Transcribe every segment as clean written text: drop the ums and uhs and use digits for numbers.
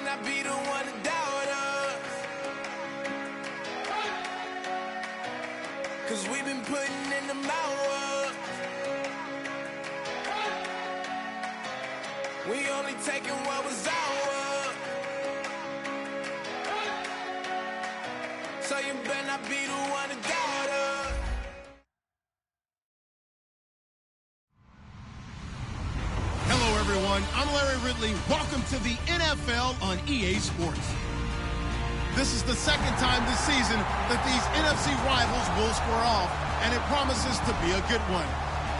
better not be the one to doubt us. 'Cause we've been putting in the hours. We only taking what was ours. So you better not be the one to doubt us. Hello, everyone. I'm Larry Ridley. Welcome to the NFL on EA Sports. This is the second time this season that these NFC rivals will square off, and it promises to be a good one.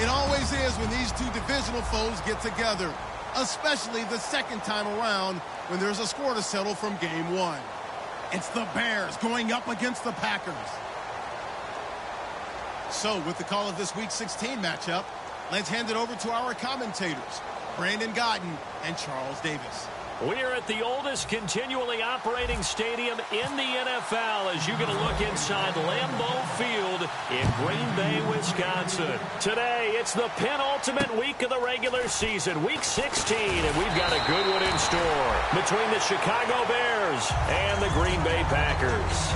It always is when these two divisional foes get together, especially the second time around when there's a score to settle from game one. It's the Bears going up against the Packers. So, with the call of this Week 16 matchup, let's hand it over to our commentators, Brandon Godden and Charles Davis. We're at the oldest continually operating stadium in the NFL as you get a look inside Lambeau Field in Green Bay, Wisconsin. Today, it's the penultimate week of the regular season, Week 16, and we've got a good one in store between the Chicago Bears and the Green Bay Packers.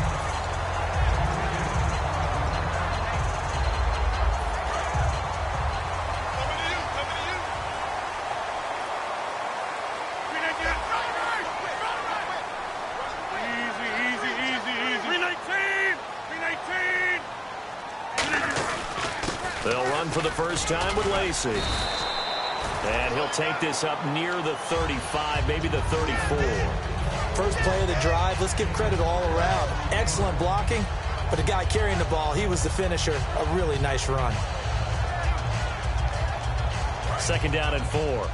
They'll run for the first time with Lacey. And he'll take this up near the 35, maybe the 34. First play of the drive, let's give credit all around. Excellent blocking, but the guy carrying the ball, he was the finisher. A really nice run. Second down and 4.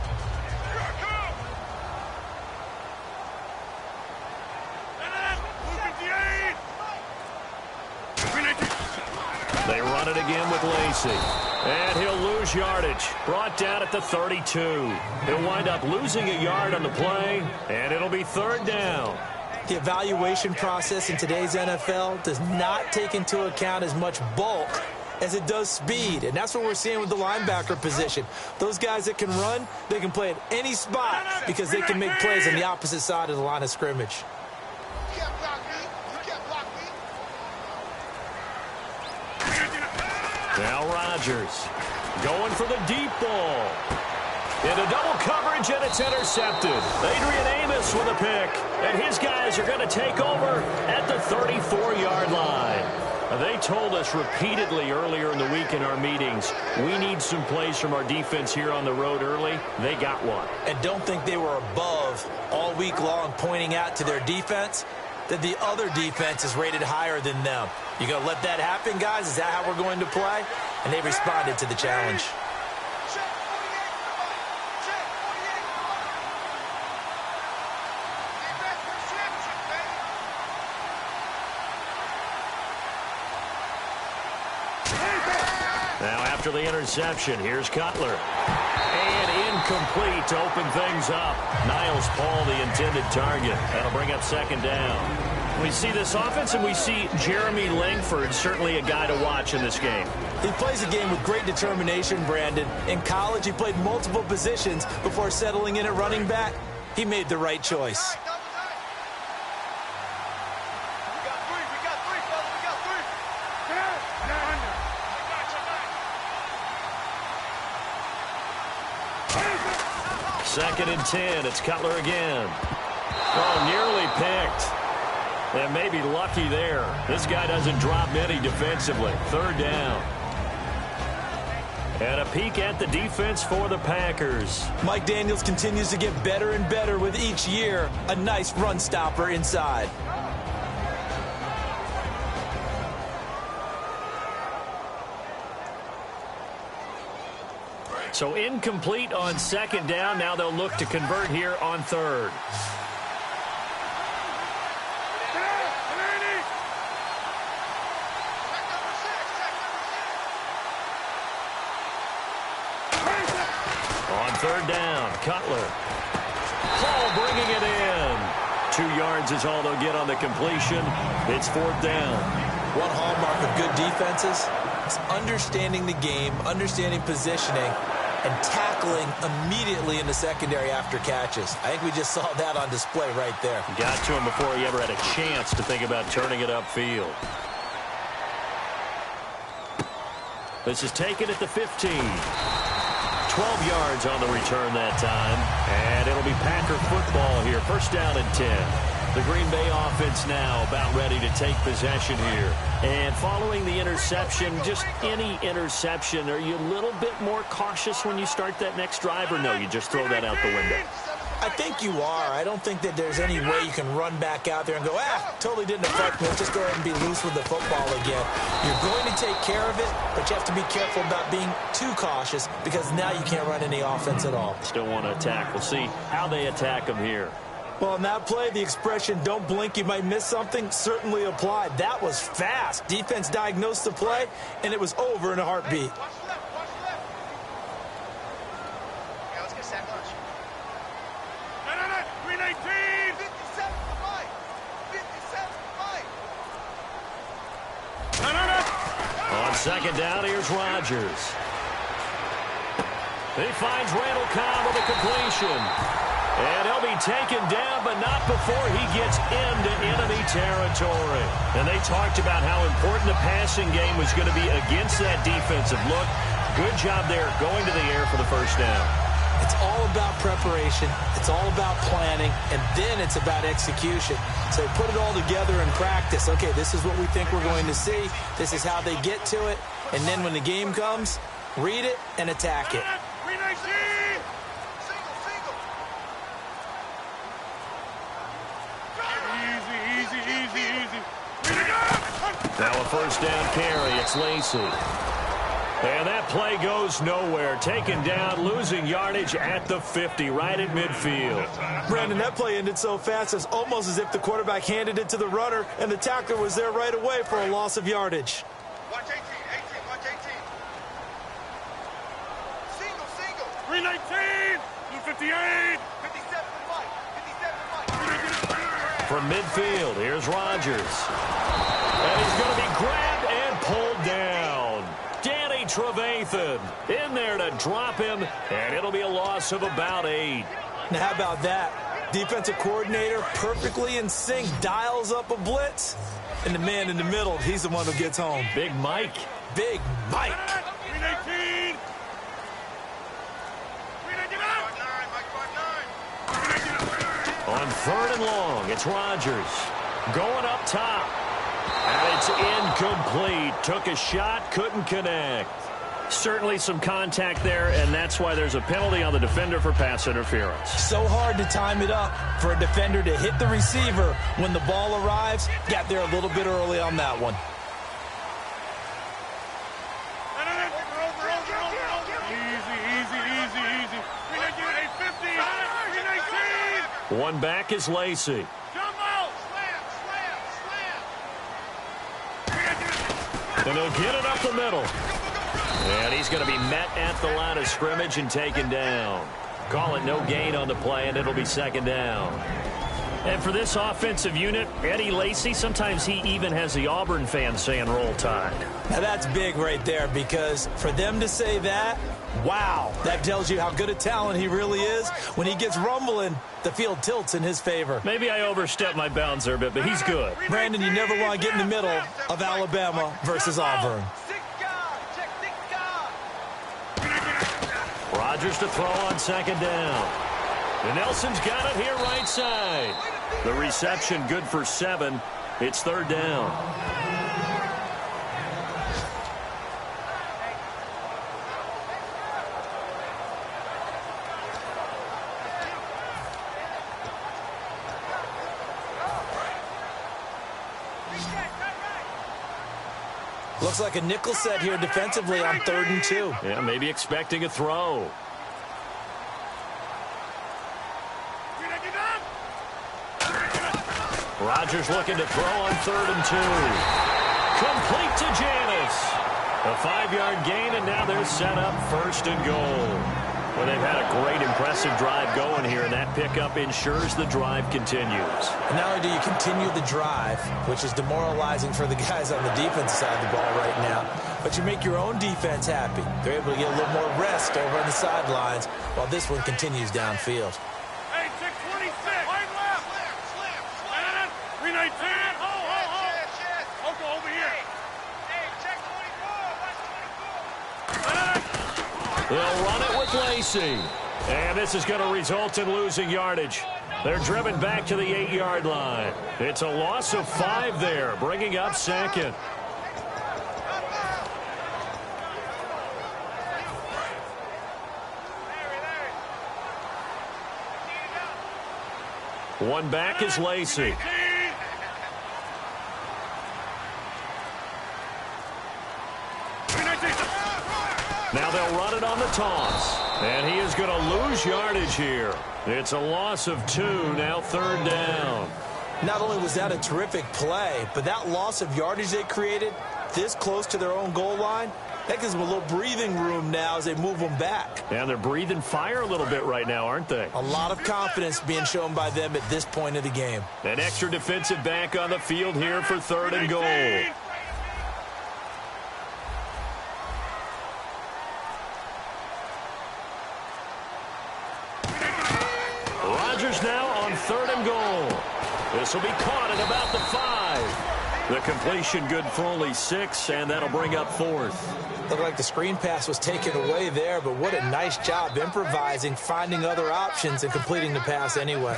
They run it again with Lacey. And he'll lose yardage. Brought down at the 32. He'll wind up losing a yard on the play, and it'll be third down. The evaluation process in today's NFL does not take into account as much bulk as it does speed, and that's what we're seeing with the linebacker position. Those guys that can run, they can play at any spot because they can make plays on the opposite side of the line of scrimmage. Now Rodgers going for the deep ball. Into double coverage, and it's intercepted. Adrian Amos with a pick, and his guys are going to take over at the 34-yard line. They told us repeatedly earlier in the week in our meetings, we need some plays from our defense here on the road early. They got one. And don't think they were above all week long pointing out to their defense that the other defense is rated higher than them. You going to let that happen, guys? Is that how we're going to play? And they responded to the challenge. Now after the interception, here's Cutler. And incomplete to open things up. Niles Paul, the intended target. That'll bring up second down. We see this offense, and we see Jeremy Langford, certainly a guy to watch in this game. He plays a game with great determination, Brandon. In college, he played multiple positions before settling in at running back. He made the right choice. Second and 10. It's Cutler again. Oh, nearly picked. And maybe lucky there. This guy doesn't drop many defensively. Third down. And a peek at the defense for the Packers. Mike Daniels continues to get better and better with each year. A nice run stopper inside. So incomplete on second down. Now they'll look to convert here on third. On third down, Cutler. Paul bringing it in. 2 yards is all they'll get on the completion. It's fourth down. One hallmark of good defenses is understanding the game, understanding positioning, and tackling immediately in the secondary after catches. I think we just saw that on display right there. Got to him before he ever had a chance to think about turning it upfield. This is taken at the 15. 12 yards on the return that time. And it'll be Packer football here. First down and 10. The Green Bay offense now about ready to take possession here. And following the interception, just any interception, are you a little bit more cautious when you start that next drive, or no, you just throw that out the window? I think you are. I don't think that there's any way you can run back out there and go, totally didn't affect me. Let's just go ahead and be loose with the football again. You're going to take care of it, but you have to be careful about being too cautious because now you can't run any offense at all. Still want to attack. We'll see how they attack them here. Well, in that play, the expression, don't blink, you might miss something, certainly applied. That was fast. Defense diagnosed the play, and it was over in a heartbeat. On second down, here's Rodgers. He finds Randall Cobb with a completion. And he'll be taken down, but not before he gets into enemy territory. And they talked about how important the passing game was going to be against that defensive look. Good job there going to the air for the first down. It's all about preparation. It's all about planning. And then it's about execution. So put it all together in practice. Okay, this is what we think we're going to see. This is how they get to it. And then when the game comes, read it and attack it. Now a first down carry. It's Lacy. And that play goes nowhere. Taken down, losing yardage at the 50, right at midfield. Brandon, that play ended so fast, it's almost as if the quarterback handed it to the runner, and the tackler was there right away for a loss of yardage. Watch 18, watch 18. Single. 319, 258. 57 and Mike, 57 and Mike. From midfield, here's Rodgers. And he's going to be grabbed and pulled down. Danny Trevathan in there to drop him, and it'll be a loss of about 8. Now, how about that? Defensive coordinator perfectly in sync, dials up a blitz, and the man in the middle, he's the one who gets home. Big Mike. Big Mike. 319. On third and long, it's Rodgers. Going up top. And it's incomplete. Took a shot, couldn't connect. Certainly some contact there, and that's why there's a penalty on the defender for pass interference. So hard to time it up for a defender to hit the receiver when the ball arrives. Got there a little bit early on that one. Easy. 319. One back is Lacy. And he'll get it up the middle. And he's going to be met at the line of scrimmage and taken down. Call it no gain on the play, and it'll be second down. And for this offensive unit, Eddie Lacy, sometimes he even has the Auburn fans saying roll tide. Now that's big right there, because for them to say that, wow, that tells you how good a talent he really is. When he gets rumbling, the field tilts in his favor. Maybe I overstepped my bounds there a bit, but he's good. Brandon, you never want to get in the middle of Alabama versus Auburn. Rodgers to throw on second down. And Nelson's got it here right side. The reception good for 7. It's third down. Looks like a nickel set here defensively on 3rd and 2. Yeah, maybe expecting a throw. Rodgers looking to throw on 3rd and 2. Complete to Janis. A 5-yard gain, and now they're set up 1st and goal. Well, they've had a great, impressive drive going here, and that pickup ensures the drive continues. And not only do you continue the drive, which is demoralizing for the guys on the defense side of the ball right now, but you make your own defense happy. They're able to get a little more rest over on the sidelines while this one continues downfield. Hey, 626. Wide left. Slam. 319. Hold over here. Hey, check 24. They'll run it with Lacey. And this is going to result in losing yardage. They're driven back to the 8-yard line. It's a loss of 5 there, bringing up second. One back is Lacey. Now they'll run it on the toss. And he is going to lose yardage here. It's a loss of 2, now 3rd down. Not only was that a terrific play, but that loss of yardage they created this close to their own goal line, that gives them a little breathing room now as they move them back. And they're breathing fire a little bit right now, aren't they? A lot of confidence being shown by them at this point of the game. An extra defensive back on the field here for 3rd and goal. Rodgers now on 3rd and goal. This will be caught at about the 5. The completion good for only 6, and that'll bring up 4th. Looked like the screen pass was taken away there, but what a nice job improvising, finding other options, and completing the pass anyway.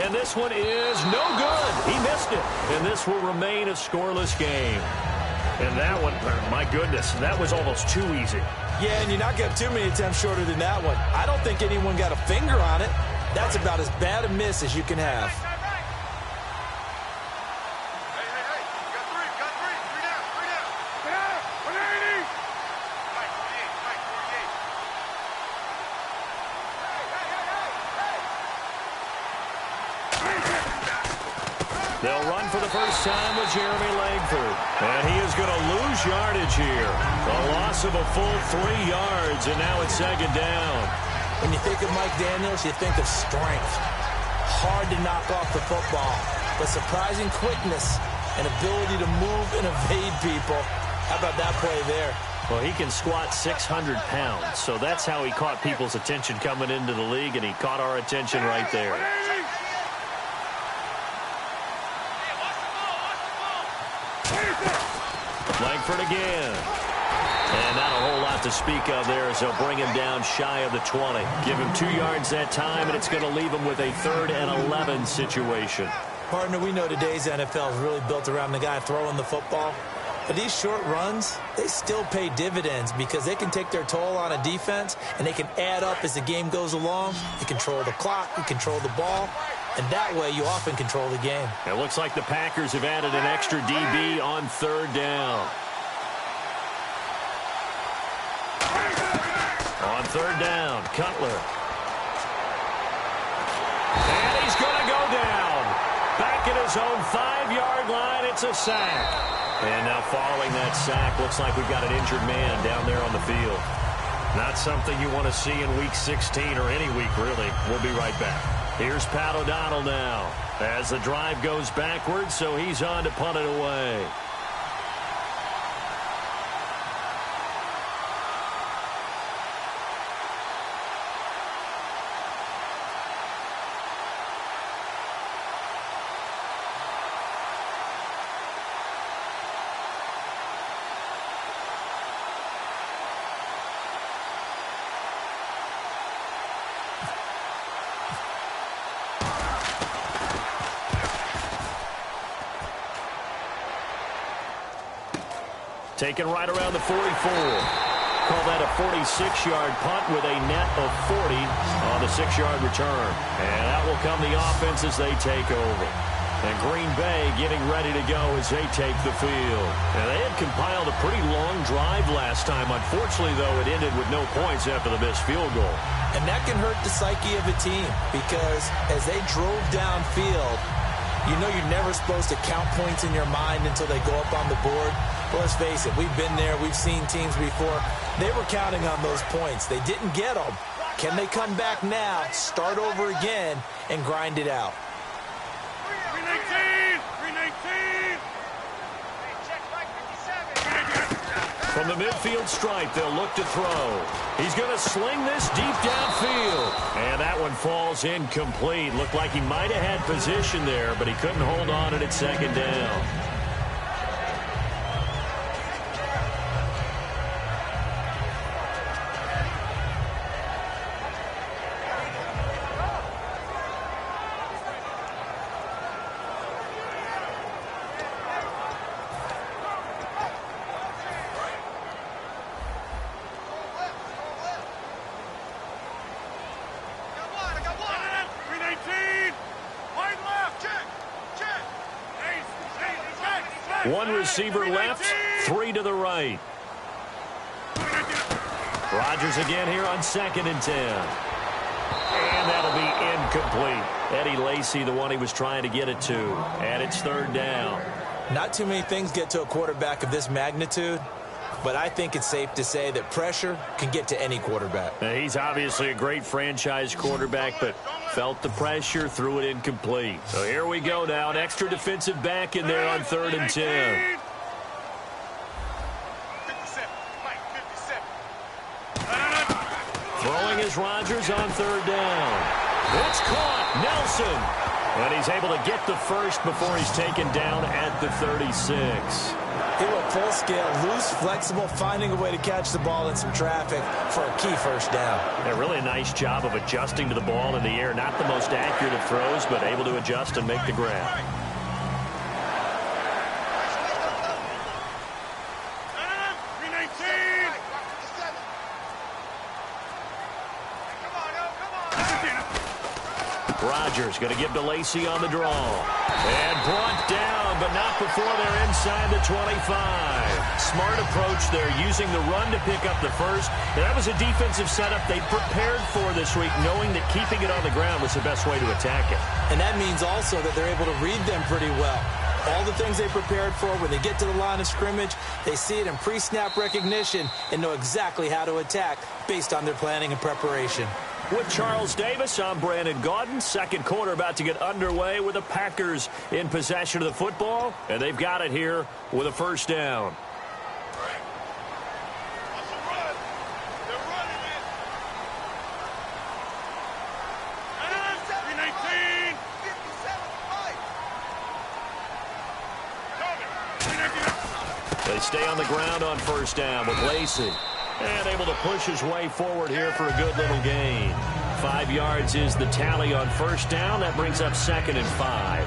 And this one is no good. He missed it. And this will remain a scoreless game. And that one, my goodness, that was almost too easy. Yeah, and you're not getting too many attempts shorter than that one. I don't think anyone got a finger on it. That's about as bad a miss as you can have. Hey, got 3 down. Get out, 180. Mike, 48. They'll run for the first time with Jeremy Langford. And he is going to lose yardage here. A loss of a full 3 yards, and now it's 2nd down. When you think of Mike Daniels, you think of strength. Hard to knock off the football, but surprising quickness and ability to move and evade people. How about that play there? Well, he can squat 600 pounds, so that's how he caught people's attention coming into the league, and he caught our attention right there. Langford again. And not a whole lot to speak of there as they'll bring him down shy of the 20. Give him 2 yards that time, and it's going to leave him with a 3rd and 11 situation. Partner, we know today's NFL is really built around the guy throwing the football. But these short runs, they still pay dividends because they can take their toll on a defense, and they can add up as the game goes along. You control the clock, you control the ball, and that way you often control the game. It looks like the Packers have added an extra DB on 3rd down. On 3rd down, Cutler. And he's going to go down. Back at his own 5-yard line, it's a sack. And now following that sack, looks like we've got an injured man down there on the field. Not something you want to see in Week 16 or any week, really. We'll be right back. Here's Pat O'Donnell now as the drive goes backwards, so he's on to punt it away. Taken right around the 44. Call that a 46-yard punt with a net of 40 on the 6-yard return. And that will come the offense as they take over. And Green Bay getting ready to go as they take the field. And they had compiled a pretty long drive last time. Unfortunately, though, it ended with no points after the missed field goal. And that can hurt the psyche of a team because as they drove downfield, you know you're never supposed to count points in your mind until they go up on the board. Well, let's face it, we've been there. We've seen teams before. They were counting on those points. They didn't get them. Can they come back now, start over again, and grind it out? 319! 319! From the midfield stripe, they'll look to throw. He's going to sling this deep downfield. And that one falls incomplete. Looked like he might have had position there, but he couldn't hold on at second down. One receiver left, 3 to the right. Rodgers again here on 2nd and 10. And that'll be incomplete. Eddie Lacy, the one he was trying to get it to. And it's 3rd down. Not too many things get to a quarterback of this magnitude, but I think it's safe to say that pressure can get to any quarterback. Now, he's obviously a great franchise quarterback, but felt the pressure, threw it incomplete. So here we go now. An extra defensive back in there on 3rd and 10. 57. Mike, 57. Throwing is Rodgers on 3rd down. It's caught. Nelson. And he's able to get the first before he's taken down at the 36. He went full scale, loose, flexible, finding a way to catch the ball in some traffic for a key first down. A really nice job of adjusting to the ball in the air. Not the most accurate of throws, but able to adjust and make the grab. Rodgers going to give to Lacy on the draw. And brought down, but not before they're inside the 25. Smart approach there, using the run to pick up the first. And that was a defensive setup they prepared for this week, knowing that keeping it on the ground was the best way to attack it. And that means also that they're able to read them pretty well. All the things they prepared for, when they get to the line of scrimmage, they see it in pre-snap recognition and know exactly how to attack based on their planning and preparation. With Charles Davis, I'm Brandon Gaudin. Second quarter about to get underway with the Packers in possession of the football. And they've got it here with a first down. They stay on the ground on first down with Lacy. And able to push his way forward here for a good little gain. 5 yards is the tally on first down. That brings up 2nd and 5.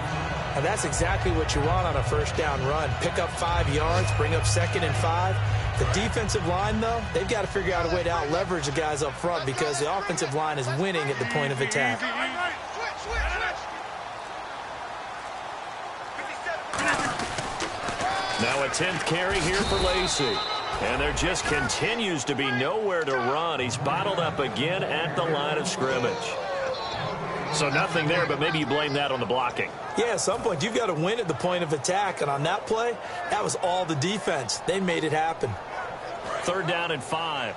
And that's exactly what you want on a first down run. Pick up 5 yards, bring up 2nd and 5. The defensive line, though, they've got to figure out a way to out-leverage the guys up front because the offensive line is winning at the point of attack. Now a 10th carry here for Lacy. And there just continues to be nowhere to run. He's bottled up again at the line of scrimmage. So nothing there, but maybe you blame that on the blocking. Yeah, at some point, you've got to win at the point of attack. And on that play, that was all the defense. They made it happen. 3rd down and 5.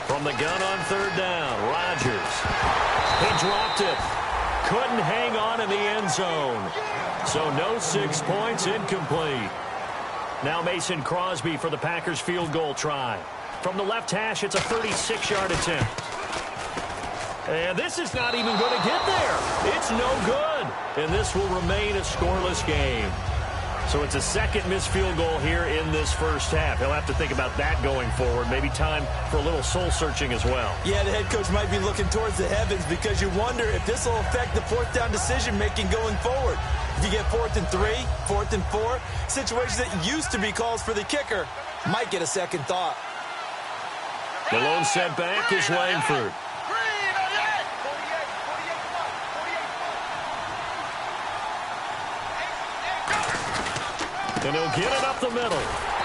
From the gun on 3rd down, Rodgers. He dropped it. Couldn't hang on in the end zone. So no 6 points, incomplete. Now Mason Crosby for the Packers field goal try. From the left hash, it's a 36-yard attempt. And this is not even going to get there. It's no good. And this will remain a scoreless game. So it's a 2nd missed field goal here in this first half. He'll have to think about that going forward. Maybe time for a little soul-searching as well. Yeah, the head coach might be looking towards the heavens because you wonder if this will affect the 4th down decision-making going forward. If you get 4th and 3, 4th and 4, situations that used to be calls for the kicker might get a second thought. The lone setback is Langford. And he'll get it up the middle.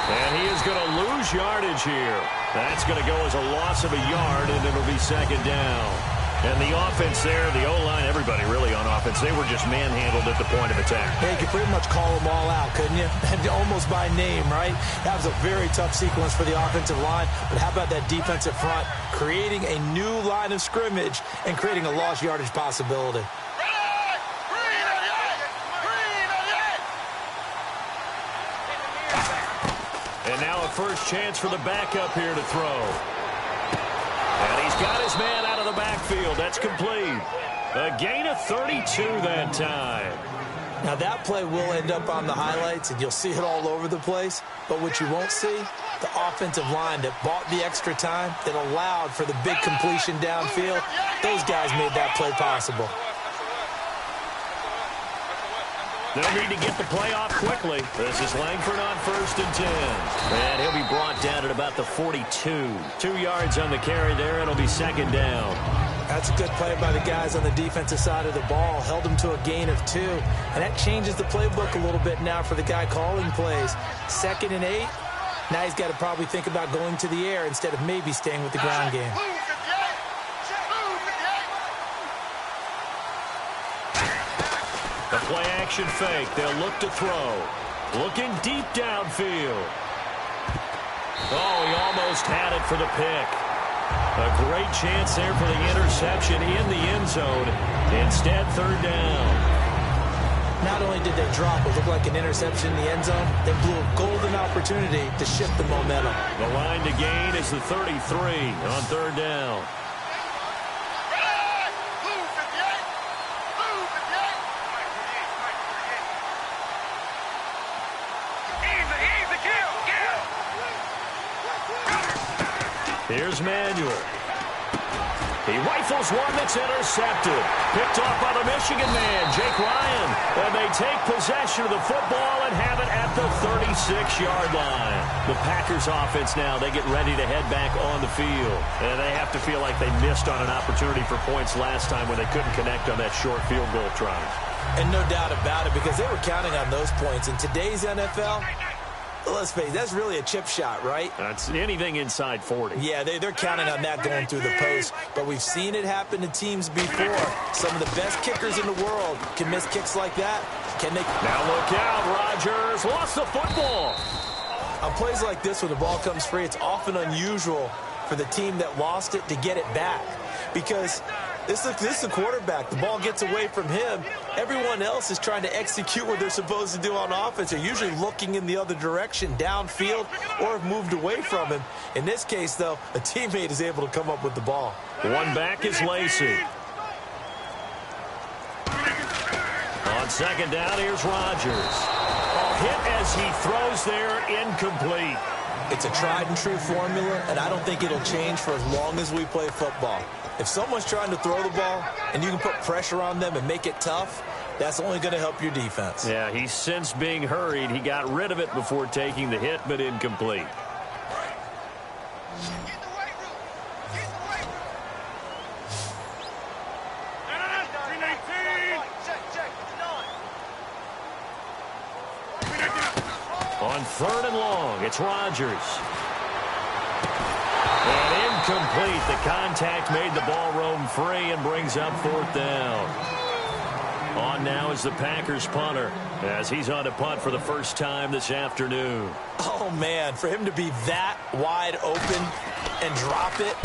And he is going to lose yardage here. That's going to go as a loss of a yard, and it'll be second down. And the offense there, the O-line, everybody really on offense, they were just manhandled at the point of attack. Yeah, you could pretty much call them all out, couldn't you? Almost by name, right? That was a very tough sequence for the offensive line. But how about that defensive front creating a new line of scrimmage and creating a lost yardage possibility? And now a first chance for the backup here to throw. And he's got his man out of the backfield. That's complete. A gain of 32 that time. Now that play will end up on the highlights, and you'll see it all over the place. But what you won't see, the offensive line that bought the extra time, that allowed for the big completion downfield, those guys made that play possible. They'll need to get the play off quickly. This is Langford on 1st and 10. And he'll be brought down at about the 42. 2 yards on the carry there, and it'll be second down. That's a good play by the guys on the defensive side of the ball. Held them to a gain of 2. And that changes the playbook a little bit now for the guy calling plays. 2nd and 8. Now he's got to probably think about going to the air instead of maybe staying with the ground game. The play-action fake. They'll look to throw. Looking deep downfield. Oh, he almost had it for the pick. A great chance there for the interception in the end zone. Instead, 3rd down. Not only did they drop what looked like an interception in the end zone, they blew a golden opportunity to shift the momentum. The line to gain is the 33 on 3rd down. Here's Manuel. He rifles one that's intercepted. Picked off by the Michigan man, Jake Ryan. And they take possession of the football and have it at the 36-yard line. The Packers offense now, they get ready to head back on the field. And they have to feel like they missed on an opportunity for points last time when they couldn't connect on that short field goal try. And no doubt about it, because they were counting on those points. In today's NFL, let's face it, that's really a chip shot, right? That's anything inside 40. Yeah, they're counting on that going through the post. But we've seen it happen to teams before. Some of the best kickers in the world can miss kicks like that. Can they? Now look out, Rodgers lost the football. On plays like this where the ball comes free, it's often unusual for the team that lost it to get it back. Because this is the quarterback. The ball gets away from him. Everyone else is trying to execute what they're supposed to do on offense. They're usually looking in the other direction, downfield, or have moved away from him. In this case, though, a teammate is able to come up with the ball. One back is Lacey. On 2nd down, here's Rodgers. Hit as he throws there, incomplete. It's a tried-and-true formula, and I don't think it'll change for as long as we play football. If someone's trying to throw the ball and you can put pressure on them and make it tough, that's only going to help your defense. Yeah, he's since being hurried. He got rid of it before taking the hit, but incomplete. On 3rd and long, it's Rodgers. And incomplete. The contact made the ball roam free and brings up 4th down. On now is the Packers punter as he's on to punt for the first time this afternoon. Oh, man, for him to be that wide open and drop it.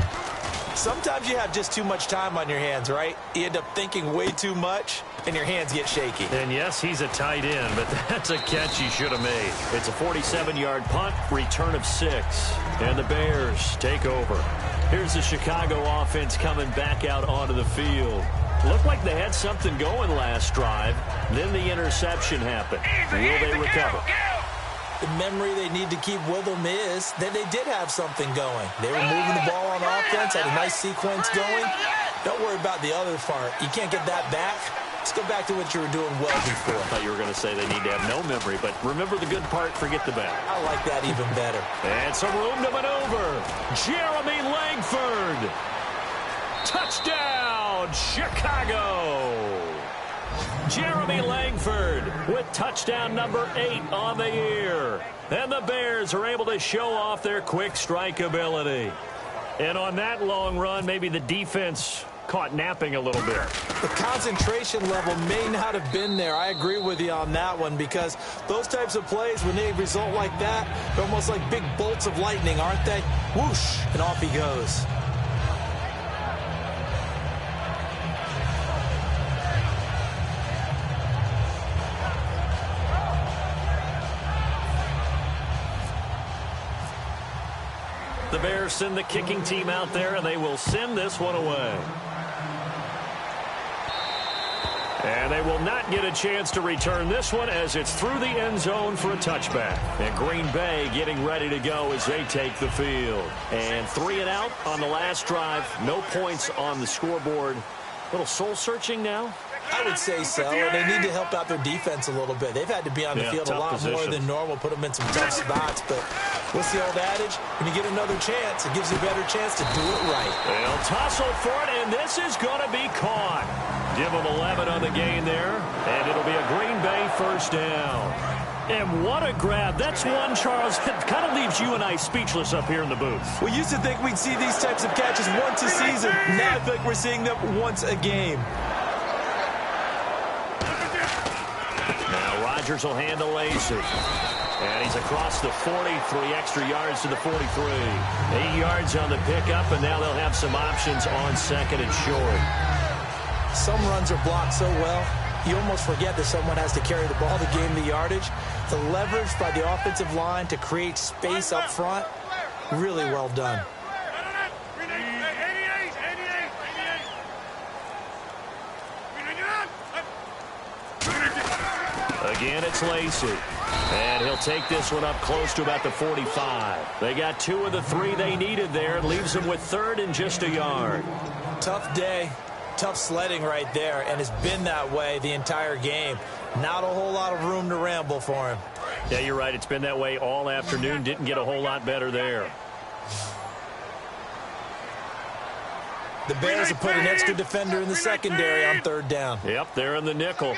Sometimes you have just too much time on your hands, right? You end up thinking way too much, and your hands get shaky. And yes, he's a tight end, but that's a catch he should have made. It's a 47-yard punt, return of 6. And the Bears take over. Here's the Chicago offense coming back out onto the field. Looked like they had something going last drive. Then the interception happened. Will they recover? The memory they need to keep with them is that they did have something going. They were moving the ball on offense, had a nice sequence going. Don't worry about the other part. You can't get that back. Let's go back to what you were doing well before. I thought you were going to say they need to have no memory, but remember the good part, forget the bad. I like that even better. And some room to maneuver. Jeremy Langford. Touchdown, Chicago. Jeremy Langford with touchdown number 8 on the year. And the Bears are able to show off their quick strike ability. And on that long run, maybe the defense caught napping a little bit. The concentration level may not have been there. I agree with you on that one, because those types of plays, when they result like that, they're almost like big bolts of lightning, aren't they? Whoosh, and off he goes. The Bears send the kicking team out there, and they will send this one away. And they will not get a chance to return this one, as it's through the end zone for a touchback. And Green Bay getting ready to go as they take the field. And 3 and out on the last drive. No points on the scoreboard. A little soul-searching now? I would say so, and they need to help out their defense a little bit. They've had to be on the field a lot more than normal, put them in some tough spots. But what's the old adage? When you get another chance, it gives you a better chance to do it right. They'll tussle for it, and this is going to be caught. Give them 11 on the gain there, and it'll be a Green Bay first down. And what a grab. That's one, Charles, that kind of leaves you and I speechless up here in the booth. We used to think we'd see these types of catches once a season. Now I feel like we're seeing them once a game. Now Rodgers will hand to Lacey. And he's across the 40, 3 extra yards to the 43. 8 yards on the pickup, and now they'll have some options on second and short. Some runs are blocked so well, you almost forget that someone has to carry the ball to gain the yardage. The leverage by the offensive line to create space up front, really well done. Again, it's Lacey. And he'll take this one up close to about the 45. They got 2 of the 3 they needed there. It leaves them with 3rd and just a yard. Tough day. Tough sledding right there, and it's been that way the entire game. Not a whole lot of room to ramble for him. Yeah, you're right. It's been that way all afternoon. Didn't get a whole lot better there. The Bears have put an extra defender in the secondary on 3rd down. Yep, they're in the nickel.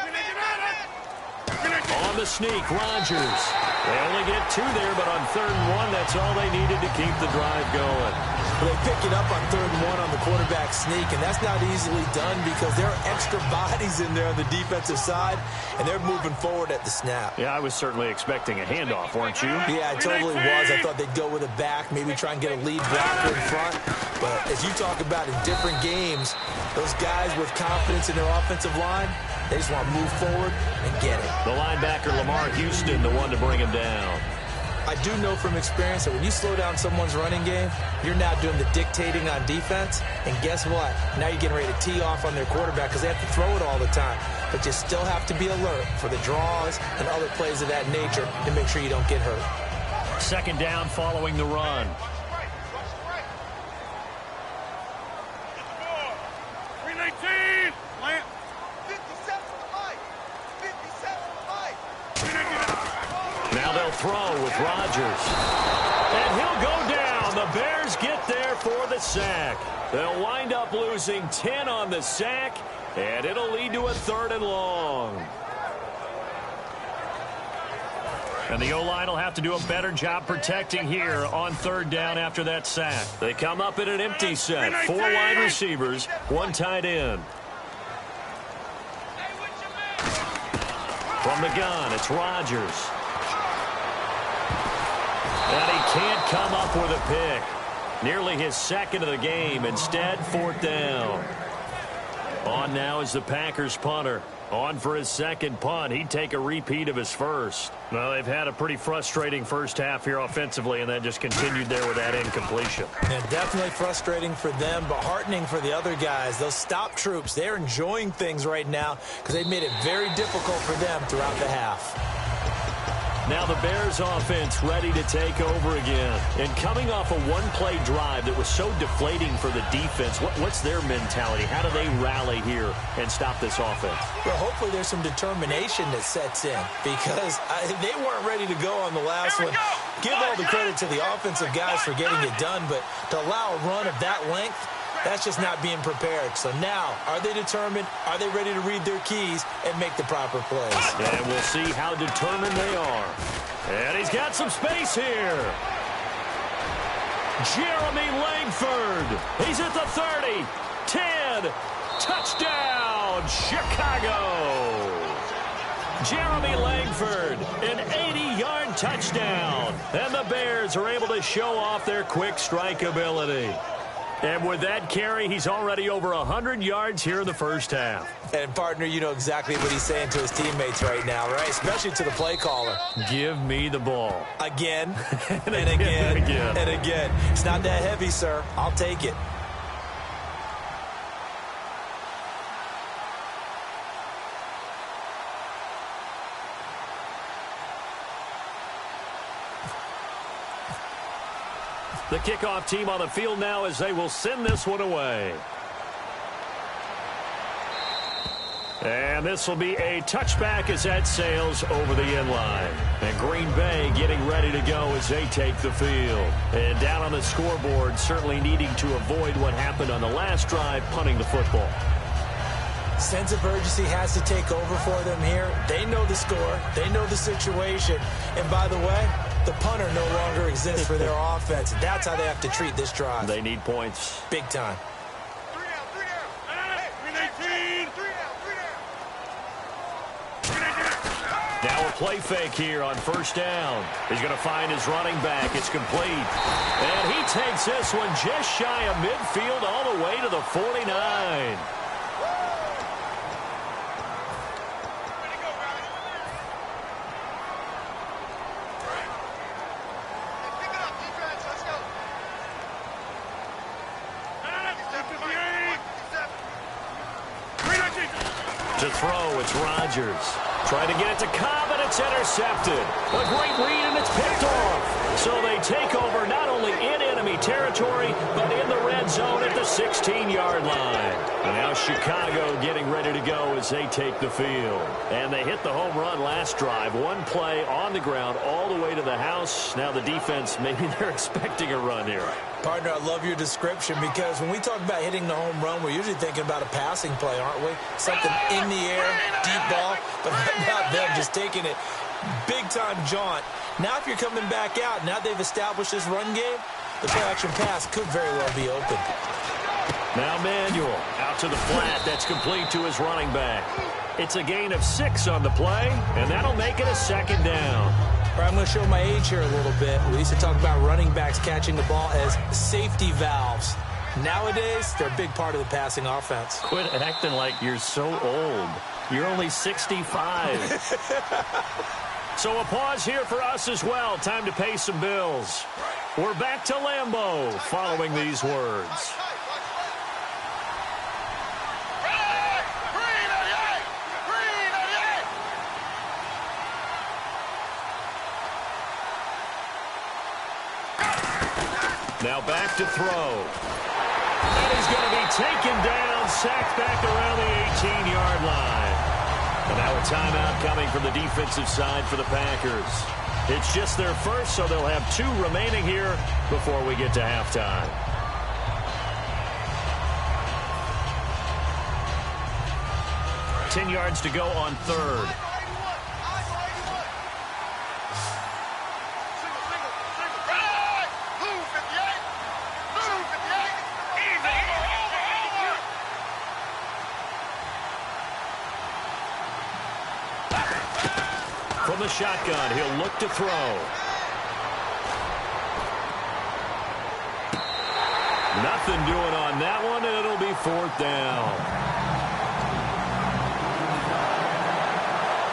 On the sneak, Rodgers. They only get 2 there, but on 3rd and 1, that's all they needed to keep the drive going. Well, they pick it up on 3rd and 1 on the quarterback sneak, and that's not easily done because there are extra bodies in there on the defensive side, and they're moving forward at the snap. Yeah, I was certainly expecting a handoff, weren't you? Yeah, I totally was. I thought they'd go with a back, maybe try and get a lead blocker in front. But as you talk about in different games, those guys with confidence in their offensive line, they just want to move forward and get it. The linebacker, Lamar Houston, the one to bring him down. I do know from experience that when you slow down someone's running game, you're now doing the dictating on defense. And guess what? Now you're getting ready to tee off on their quarterback because they have to throw it all the time. But you still have to be alert for the draws and other plays of that nature to make sure you don't get hurt. 2nd down following the run. Now they'll throw with Rodgers. And he'll go down. The Bears get there for the sack. They'll wind up losing 10 on the sack, and it'll lead to a 3rd and long. And the O-line will have to do a better job protecting here on 3rd down after that sack. They come up in an empty set. 4 wide receivers, 1 tight end. From the gun, it's Rodgers. And he can't come up with a pick. Nearly his 2nd of the game. Instead, 4th down. On now is the Packers punter. On for his 2nd punt. He'd take a repeat of his 1st. Well, they've had a pretty frustrating first half here offensively, and that just continued there with that incompletion. Yeah, definitely frustrating for them, but heartening for the other guys. Those stop troops, they're enjoying things right now because they've made it very difficult for them throughout the half. Now the Bears offense ready to take over again. And coming off a 1-play drive that was so deflating for the defense, what's their mentality? How do they rally here and stop this offense? Well, hopefully there's some determination that sets in because they weren't ready to go on the last one. Give all the credit to the offensive guys for getting it done, but to allow a run of that length, That's just not being prepared. So now, are they determined? Are they ready to read their keys and make the proper plays? And we'll see how determined they are. And he's got some space here. Jeremy Langford. He's at the 30. 10. Touchdown, Chicago. Jeremy Langford, an 80-yard touchdown. And the Bears are able to show off their quick strike ability. And with that carry, he's already over 100 yards here in the first half. And, partner, you know exactly what he's saying to his teammates right now, right? Especially to the play caller. Give me the ball. Again, and again, and again. It's not that heavy, sir. I'll take it. The kickoff team on the field now as they will send this one away. And this will be a touchback as that sails over the end line. And Green Bay getting ready to go as they take the field. And down on the scoreboard, certainly needing to avoid what happened on the last drive, punting the football. Sense of urgency has to take over for them here. They know the score. They know the situation. And by the way, the punter no longer exists for their offense. That's how they have to treat this drive. They need points. Big time. 3 down, 3 down. Hey, 3 down, 3 down. Now a play fake here on first down. He's going to find his running back. It's complete. And he takes this one just shy of midfield all the way to the 49. To throw, it's Rodgers. Trying to get it to Cobb, and it's intercepted. A great read, and it's picked off. So they take over not only in enemy territory, but in the red zone at the 16-yard line. And now Chicago getting ready to go as they take the field. And they hit the home run last drive. One play on the ground all the way to the house. Now the defense, maybe they're expecting a run here. Partner, I love your description because when we talk about hitting the home run, we're usually thinking about a passing play, aren't we? Something in the air, deep ball, but not them just taking it big-time jaunt. Now if you're coming back out, now they've established this run game, the play-action pass could very well be open. Now Manuel out to the flat. That's complete to his running back. It's a gain of 6 on the play, and that'll make it a second down. I'm going to show my age here a little bit. We used to talk about running backs catching the ball as safety valves. Nowadays, they're a big part of the passing offense. Quit acting like you're so old. You're only 65. So a pause here for us as well. Time to pay some bills. We're back to Lambeau following these words. Now back to throw. And he's going to be taken down, sacked back around the 18-yard line. And now a timeout coming from the defensive side for the Packers. It's just their first, so they'll have 2 remaining here before we get to halftime. Ten yards to go on third. From the shotgun, he'll look to throw. Nothing doing on that one, and it'll be 4th down.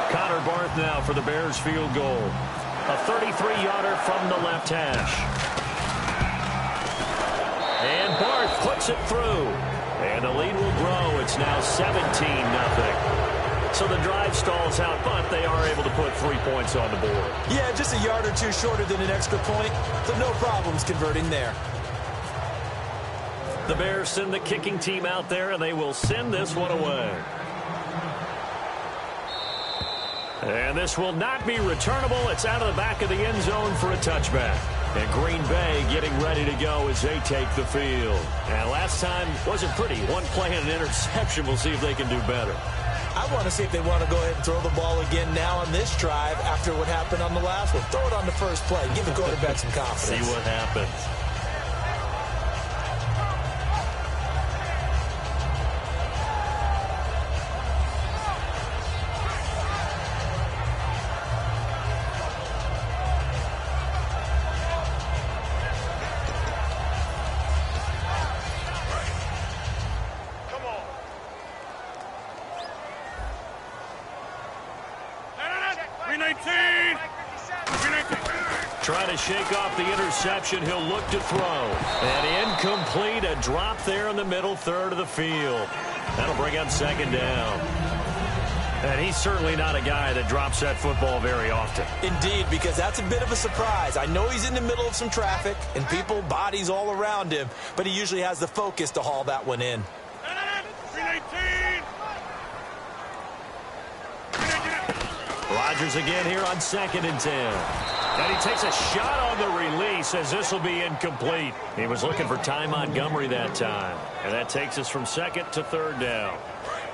Connor Barth now for the Bears field goal. A 33-yarder from the left hash. And Barth puts it through. And the lead will grow. It's now 17-0. So the drive stalls out, but they are able to put 3 points on the board. Yeah, just a yard or 2 shorter than an extra point, so no problems converting there. The Bears send the kicking team out there, and they will send this one away. And this will not be returnable. It's out of the back of the end zone for a touchback. And Green Bay getting ready to go as they take the field. And last time wasn't pretty. One play and an interception. We'll see if they can do better. I want to see if they want to go ahead and throw the ball again now on this drive after what happened on the last one. Throw it on the first play. Give the quarterback some confidence. See what happens. Trying to shake off the interception. He'll look to throw. And incomplete. A drop there in the middle third of the field. That'll bring up second down. And he's certainly not a guy that drops that football very often. Indeed, because that's a bit of a surprise. I know he's in the middle of some traffic and people, bodies all around him, but he usually has the focus to haul that one in. Rodgers again here on 2nd and 10. And he takes a shot on the release as this will be incomplete. He was looking for Ty Montgomery that time. And that takes us from 2nd to 3rd down.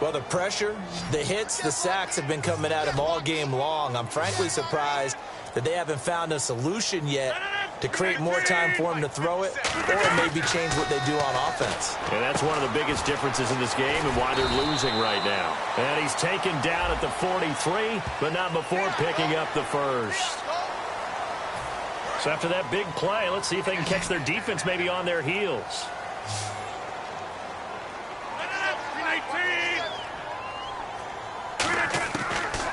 Well, the pressure, the hits, the sacks have been coming at him all game long. I'm frankly surprised that they haven't found a solution yet to create more time for him to throw it or maybe change what they do on offense. And that's one of the biggest differences in this game and why they're losing right now. And he's taken down at the 43, but not before picking up the first. So after that big play, let's see if they can catch their defense maybe on their heels.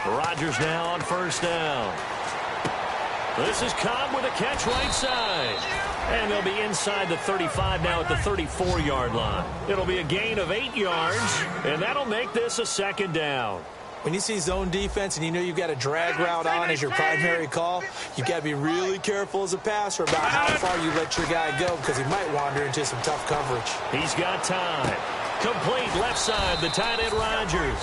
Rodgers now on 1st down. This is Cobb with a catch right side. And they'll be inside the 35 now at the 34-yard line. It'll be a gain of 8 yards, and that'll make this a 2nd down. When you see zone defense and you know you've got a drag route on as your primary call, you've got to be really careful as a passer about how far you let your guy go because he might wander into some tough coverage. He's got time. Complete left side, the tight end Rodgers.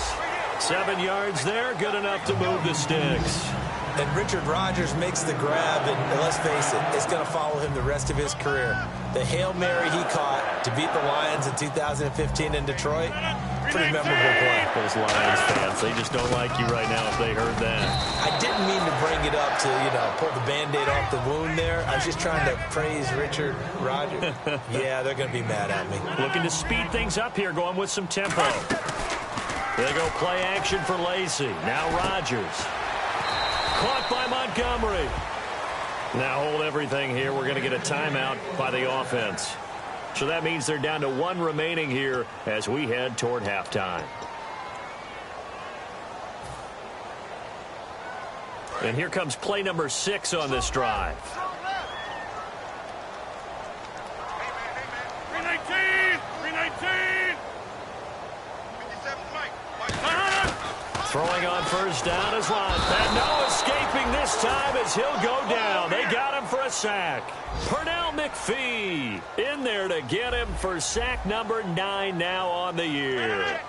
7 yards there, good enough to move the sticks. And Richard Rodgers makes the grab, and let's face it, it's going to follow him the rest of his career. The Hail Mary he caught to beat the Lions in 2015 in Detroit, pretty memorable play. Those Lions fans, they just don't like you right now if they heard that. I didn't mean to bring it up to, pull the Band-Aid off the wound there. I was just trying to praise Richard Rodgers. Yeah, they're going to be mad at me. Looking to speed things up here, going with some tempo. They go play action for Lacy. Now Rodgers. Caught by Montgomery. Now hold everything here. We're going to get a timeout by the offense. So that means they're down to 1 remaining here as we head toward halftime. And here comes play number 6 on this drive. 319! Throwing on 1st down is Lott. And no escaping this time as he'll go down. They got him for a sack. Pernell McPhee in there to get him for sack number 9 now on the year.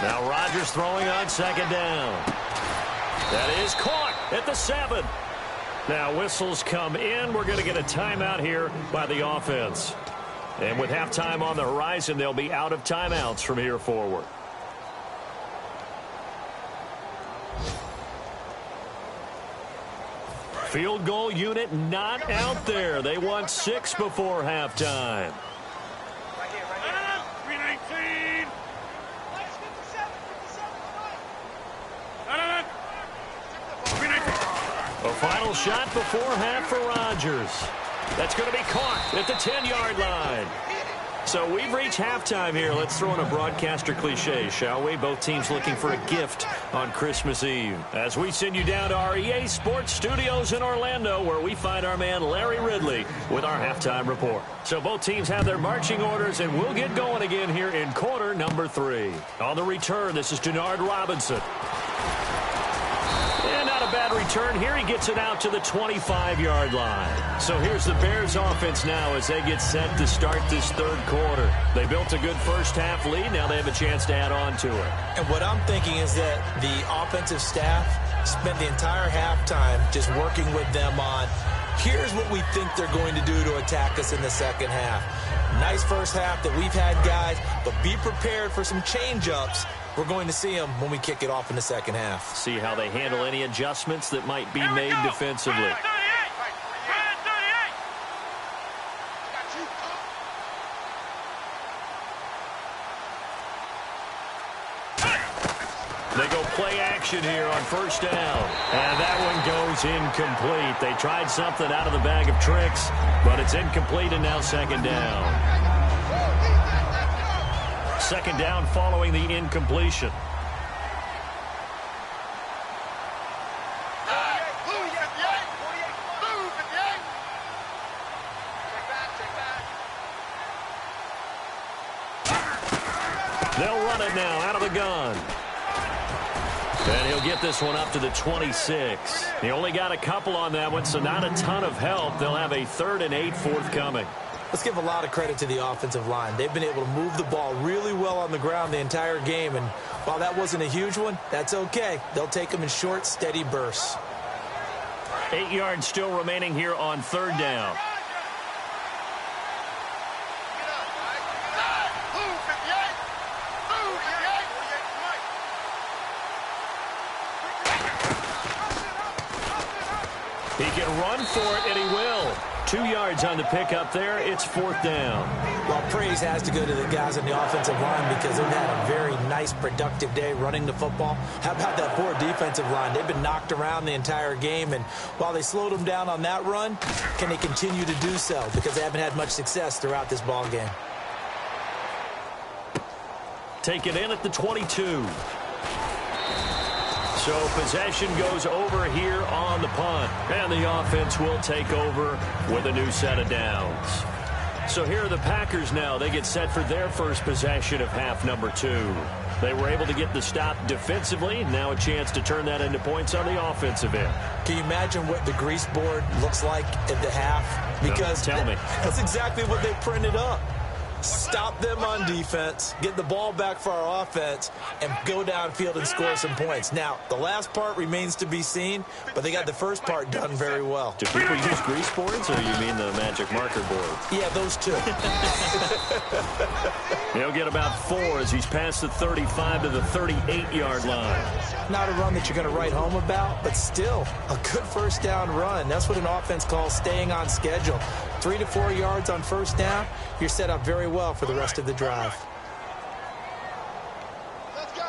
Now Rodgers throwing on 2nd down. That is caught at the 7. Now whistles come in. We're going to get a timeout here by the offense. And with halftime on the horizon, they'll be out of timeouts from here forward. Field goal unit not out there. They want 6 before halftime. 319! A final shot before half for Rodgers. That's going to be caught at the 10-yard line. So we've reached halftime here. Let's throw in a broadcaster cliche, shall we? Both teams looking for a gift on Christmas Eve. As we send you down to our EA Sports Studios in Orlando, where we find our man Larry Ridley with our halftime report. So both teams have their marching orders, and we'll get going again here in quarter number 3. On the return, this is Denard Robinson. And not a bad return here. He gets it out to the 25-yard line. So here's the Bears offense now as they get set to start this 3rd quarter. They built a good first-half lead. Now they have a chance to add on to it. And what I'm thinking is that the offensive staff spent the entire halftime just working with them on Here's what we think they're going to do to attack us in the second half. Nice first half that we've had, guys, but be prepared for some change-ups. We're going to see them when we kick it off in the second half. See how they handle any adjustments that might be made defensively. They go play action here on first down. And that one goes incomplete. They tried something out of the bag of tricks, but it's incomplete and now second down. Second down following the incompletion. They'll run it now out of the gun. And he'll get this one up to the 26. He only got a couple on that one, so not a ton of help. They'll have a 3rd and 8 forthcoming. Let's give a lot of credit to the offensive line. They've been able to move the ball really well on the ground the entire game, and while that wasn't a huge one, that's okay. They'll take them in short, steady bursts. 8 yards still remaining here on third down. He can run for it, and he will. 2 yards on the pickup there. It's fourth down. Well, praise has to go to the guys on the offensive line because they've had a very nice, productive day running the football. How about that poor defensive line? They've been knocked around the entire game, and while they slowed them down on that run, can they continue to do so? Because they haven't had much success throughout this ball game. Take it in at the 22. So possession goes over here on the punt. And the offense will take over with a new set of downs. So here are the Packers now. They get set for their first possession of half number 2. They were able to get the stop defensively. Now a chance to turn that into points on the offensive end. Can you imagine what the grease board looks like at the half? Because tell me. That's exactly what they printed up. Stop them on defense, get the ball back for our offense, and go downfield and score some points. Now, the last part remains to be seen, but they got the first part done very well. Do people use grease boards, or you mean the magic marker board? Yeah, those two. He'll get about 4 as he's past the 35 to the 38-yard line. Not a run that you're going to write home about, but still a good first down run. That's what an offense calls staying on schedule. 3 to 4 yards on first down, you're set up very well for the rest of the drive.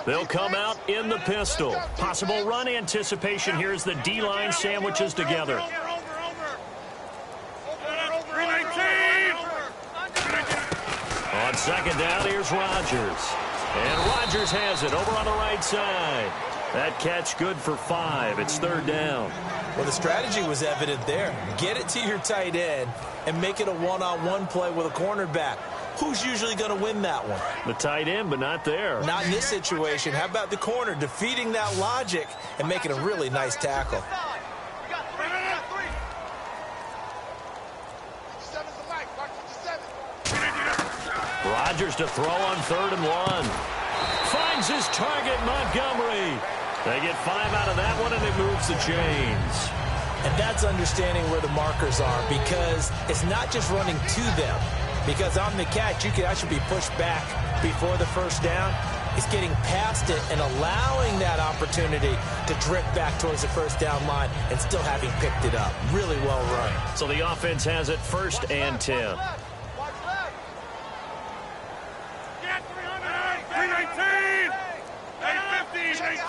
They'll come out in the pistol. Possible run anticipation here as the D-line sandwiches together. On second down, here's Rodgers. And Rodgers has it over on the right side. That catch good for 5. It's third down. Well, the strategy was evident there. Get it to your tight end and make it a one-on-one play with a cornerback. Who's usually going to win that one? The tight end, but not there. Not in this situation. How about the corner defeating that logic and making a really nice tackle? Rodgers to throw on 3rd and 1. Finds his target, Montgomery. They get 5 out of that one, and it moves the chains. And that's understanding where the markers are, because it's not just running to them. Because on the catch, you could actually be pushed back before the first down. It's getting past it and allowing that opportunity to drift back towards the first down line and still having picked it up. Really well run. So the offense has it 1st and 10.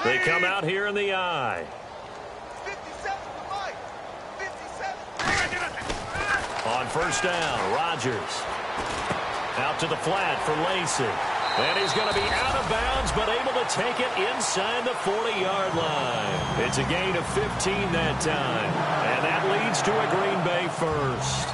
They come out here in the eye. On first down, Rodgers. Out to the flat for Lacey. And he's going to be out of bounds, but able to take it inside the 40-yard line. It's a gain of 15 that time. And that leads to a Green Bay first.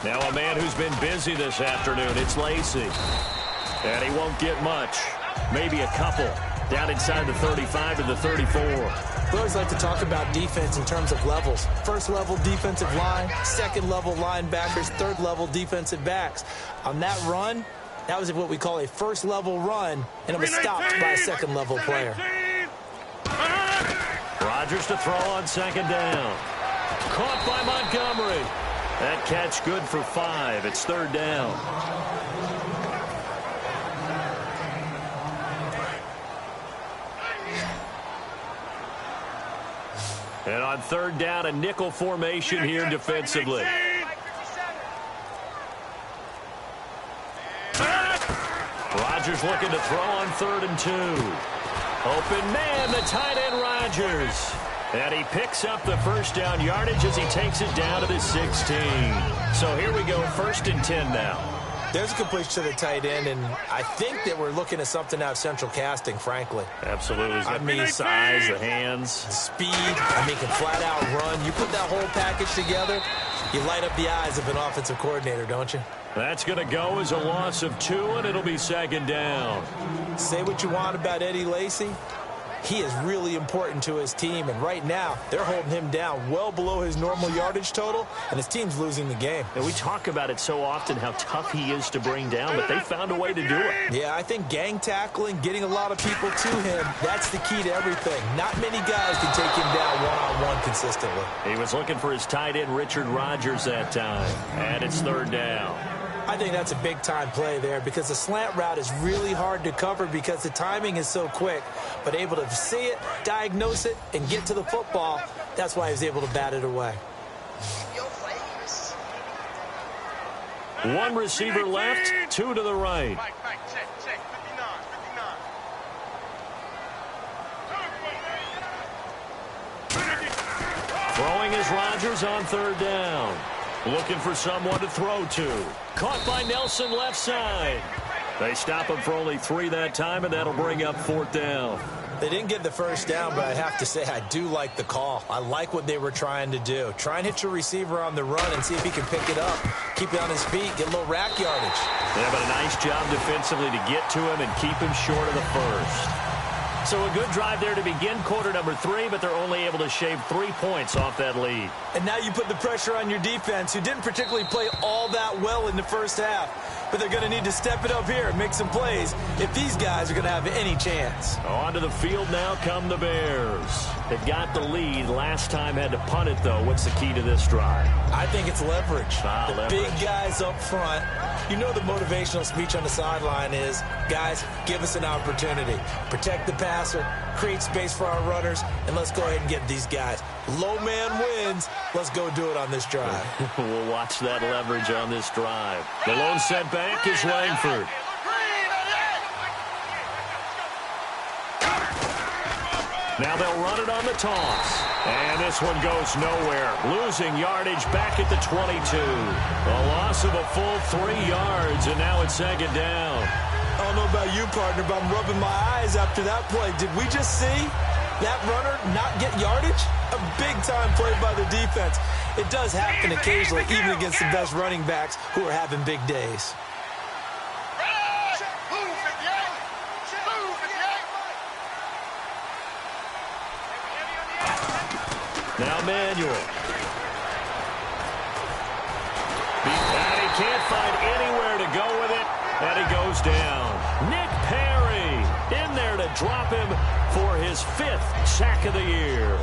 Now a man who's been busy this afternoon, it's Lacey. And he won't get much, maybe a couple. down inside the 35 to the 34. We always like to talk about defense in terms of levels. First level defensive line, second level linebackers, third level defensive backs. On that run, that was what we call a first level run, and it was stopped by a second level player. Rodgers to throw on second down. Caught by Montgomery. That catch good for 5. It's third down. And on third down, a nickel formation here defensively. Rodgers looking to throw on 3rd and 2. Open man, the tight end Rodgers. And he picks up the first down yardage as he takes it down to the 16. So here we go, 1st and 10 now. There's a completion to the tight end, and I think that we're looking at something out of central casting, frankly. Absolutely. I mean, size, the hands. Speed, I mean, can flat out run. You put that whole package together, you light up the eyes of an offensive coordinator, don't you? That's going to go as a loss of 2, and it'll be second down. Say what you want about Eddie Lacy. He is really important to his team, and right now they're holding him down well below his normal yardage total, and his team's losing the game. And we talk about it so often, how tough he is to bring down, but they found a way to do it. Yeah, I think gang tackling, getting a lot of people to him, that's the key to everything. Not many guys can take him down one-on-one consistently. He was looking for his tight end, Richard Rodgers, that time, and it's third down. I think that's a big-time play there because the slant route is really hard to cover because the timing is so quick. But able to see it, diagnose it, and get to the football, that's why he was able to bat it away. 1 receiver left, 2 to the right. Throwing is Rodgers on third down. Looking for someone to throw to. Caught by Nelson left side. They stop him for only 3 that time, and that'll bring up 4th down. They didn't get the first down, but I have to say I do like the call. I like what they were trying to do. Try and hit your receiver on the run and see if he can pick it up. Keep it on his feet, get a little rack yardage. Yeah, but a nice job defensively to get to him and keep him short of the first. So a good drive there to begin quarter number 3, but they're only able to shave 3 points off that lead. And now you put the pressure on your defense, who didn't particularly play all that well in the first half. But they're going to need to step it up here and make some plays if these guys are going to have any chance. Onto the field now come the Bears. They've got the lead. Last time had to punt it, though. What's the key to this drive? I think it's leverage. Leverage. Big guys up front. You know the motivational speech on the sideline is, guys, give us an opportunity. Protect the passer, create space for our runners, and let's go ahead and get these guys. Low man wins. Let's go do it on this drive. We'll watch that leverage on this drive. The lone setback is Langford. Now they'll run it on the toss. And this one goes nowhere. Losing yardage back at the 22. A loss of a full 3 yards, and now it's second down. I don't know about you, partner, but I'm rubbing my eyes after that play. Did we just see that runner not get yardage? A big-time play by the defense. It does happen occasionally, even against the best running backs who are having big days. Now Manuel. And he can't find anywhere to go with it, and he goes down. Nick Perry in there to drop him for his 5th sack of the year.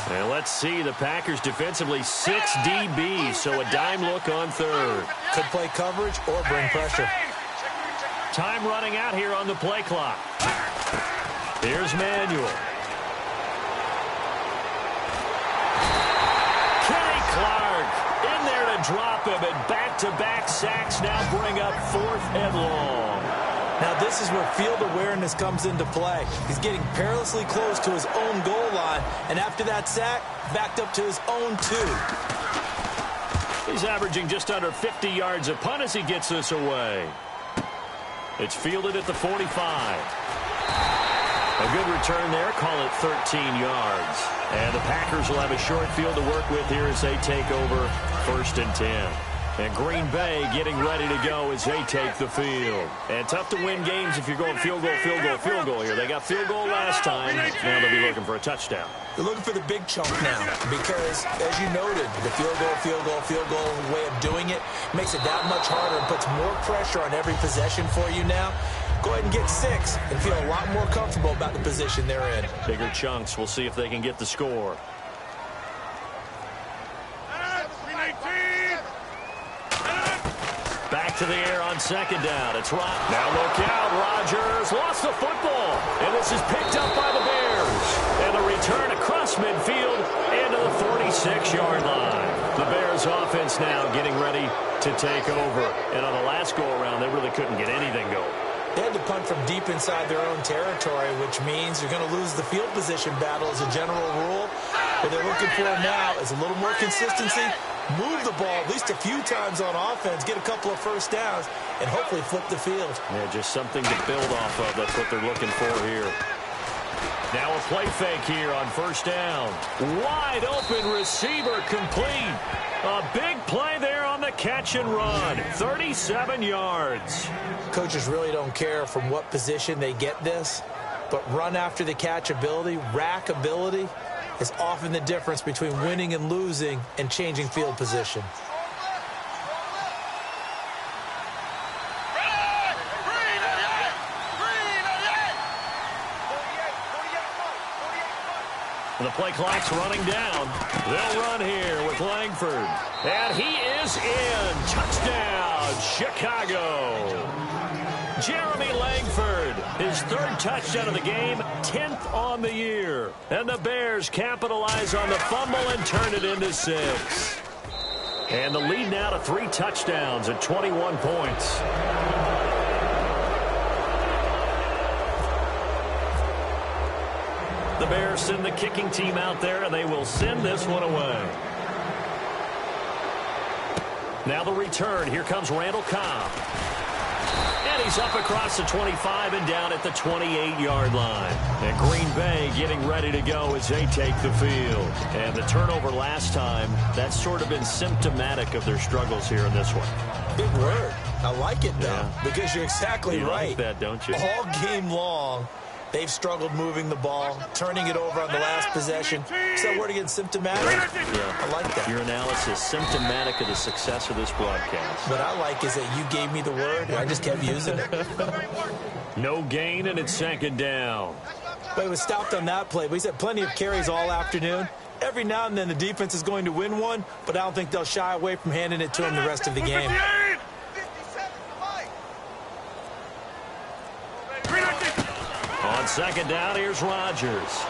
And let's see, the Packers defensively 6 DBs, so a dime look on third. Could play coverage or bring pressure. Time running out here on the play clock. Here's Manuel. Kenny Clark in there to drop him, and back-to-back sacks now bring up 4th and long. Now this is where field awareness comes into play. He's getting perilously close to his own goal line, and after that sack, backed up to his own 2. He's averaging just under 50 yards a punt as he gets this away. It's fielded at the 45. A good return there. Call it 13 yards. And the Packers will have a short field to work with here as they take over 1st and 10. And Green Bay getting ready to go as they take the field. And tough to win games if you're going field goal, field goal, field goal here. They got field goal last time. Now they'll be looking for a touchdown. They're looking for the big chunk now because, as you noted, the field goal way of doing it makes it that much harder and puts more pressure on every possession for you now. Go ahead and get 6 and feel a lot more comfortable about the position they're in. Bigger chunks. We'll see if they can get the score. Back to the air on 2nd down. It's Rod. Now look out. Rodgers lost the football. And this is picked up by the Bears. And the return across midfield into the 46-yard line. The Bears offense now getting ready to take over. And on the last go-around, they really couldn't get anything going. They had to punt from deep inside their own territory, which means you're going to lose the field position battle as a general rule. What they're looking for now is a little more consistency, move the ball at least a few times on offense, get a couple of first downs, and hopefully flip the field. Yeah, just something to build off of. That's what they're looking for here. Now a play fake here on 1st down. Wide open receiver complete. A big play there on the catch and run. 37 yards. Coaches really don't care from what position they get this, but run after the catch ability, rack ability, is often the difference between winning and losing and changing field position. The play clock's running down. They'll run here with Langford. And he is in. Touchdown, Chicago. Jeremy Langford, his 3rd touchdown of the game, 10th on the year. And the Bears capitalize on the fumble and turn it into 6. And the lead now to 3 touchdowns at 21 points. The Bears send the kicking team out there, and they will send this one away. Now the return. Here comes Randall Cobb. And he's up across the 25 and down at the 28-yard line. And Green Bay getting ready to go as they take the field. And the turnover last time, that's sort of been symptomatic of their struggles here in this one. Big word. I like it, though, because you're exactly right. You like that, don't you? All game long, they've struggled moving the ball, turning it over on the last possession. Is that word again, symptomatic? Yeah. I like that. Your analysis, symptomatic of the success of this broadcast. What I like is that you gave me the word, and I just kept using it. No gain, and it's 2nd down. But it was stopped on that play, but he's had plenty of carries all afternoon. Every now and then the defense is going to win one, but I don't think they'll shy away from handing it to him the rest of the game. On 2nd down, here's Rodgers.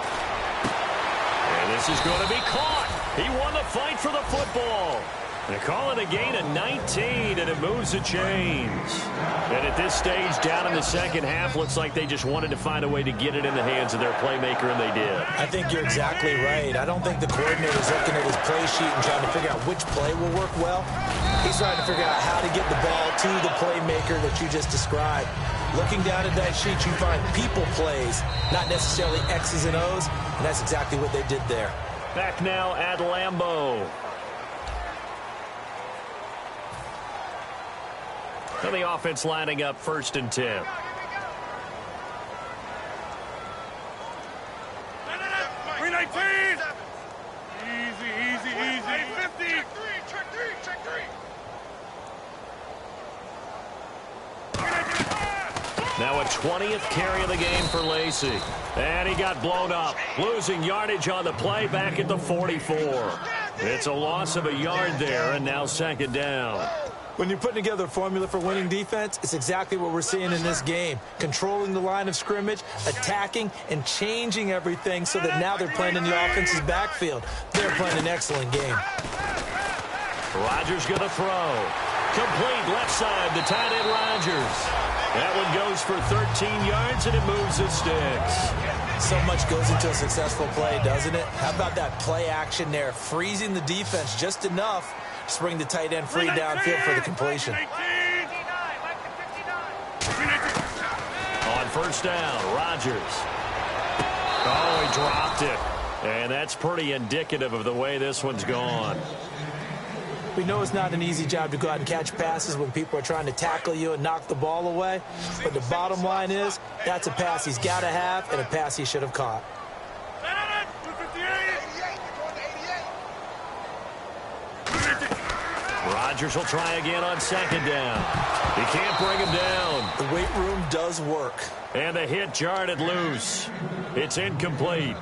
And this is going to be caught. He won the fight for the football. They call it a gain of 19, and it moves the chains. And at this stage, down in the 2nd half, looks like they just wanted to find a way to get it in the hands of their playmaker, and they did. I think you're exactly right. I don't think the coordinator's looking at his play sheet and trying to figure out which play will work well. He's trying to figure out how to get the ball to the playmaker that you just described. Looking down at that sheet, you find people plays, not necessarily X's and O's, and that's exactly what they did there. Back now at Lambeau. And the offense lining up 1st and 10. Easy. 50. Check 3. Now a 20th carry of the game for Lacey. And he got blown up. Losing yardage on the play back at the 44. It's a loss of a yard there, and now 2nd down. When you're putting together a formula for winning defense, it's exactly what we're seeing in this game. Controlling the line of scrimmage, attacking, and changing everything so that now they're playing in the offense's backfield. They're playing an excellent game. Rodgers going to throw. Complete left side, the tight end Rodgers. That one goes for 13 yards, and it moves the sticks. So much goes into a successful play, doesn't it? How about that play action there, freezing the defense just enough to bring the tight end free downfield for the completion. 59. first down. Rodgers. Oh, he dropped it. And that's pretty indicative of the way this one's gone. We know it's not an easy job to go out and catch passes when people are trying to tackle you and knock the ball away. But the bottom line is, that's a pass he's got to have and a pass he should have caught. Rodgers will try again on second down. He can't bring him down. The weight room does work. And the hit jarred it loose. It's incomplete.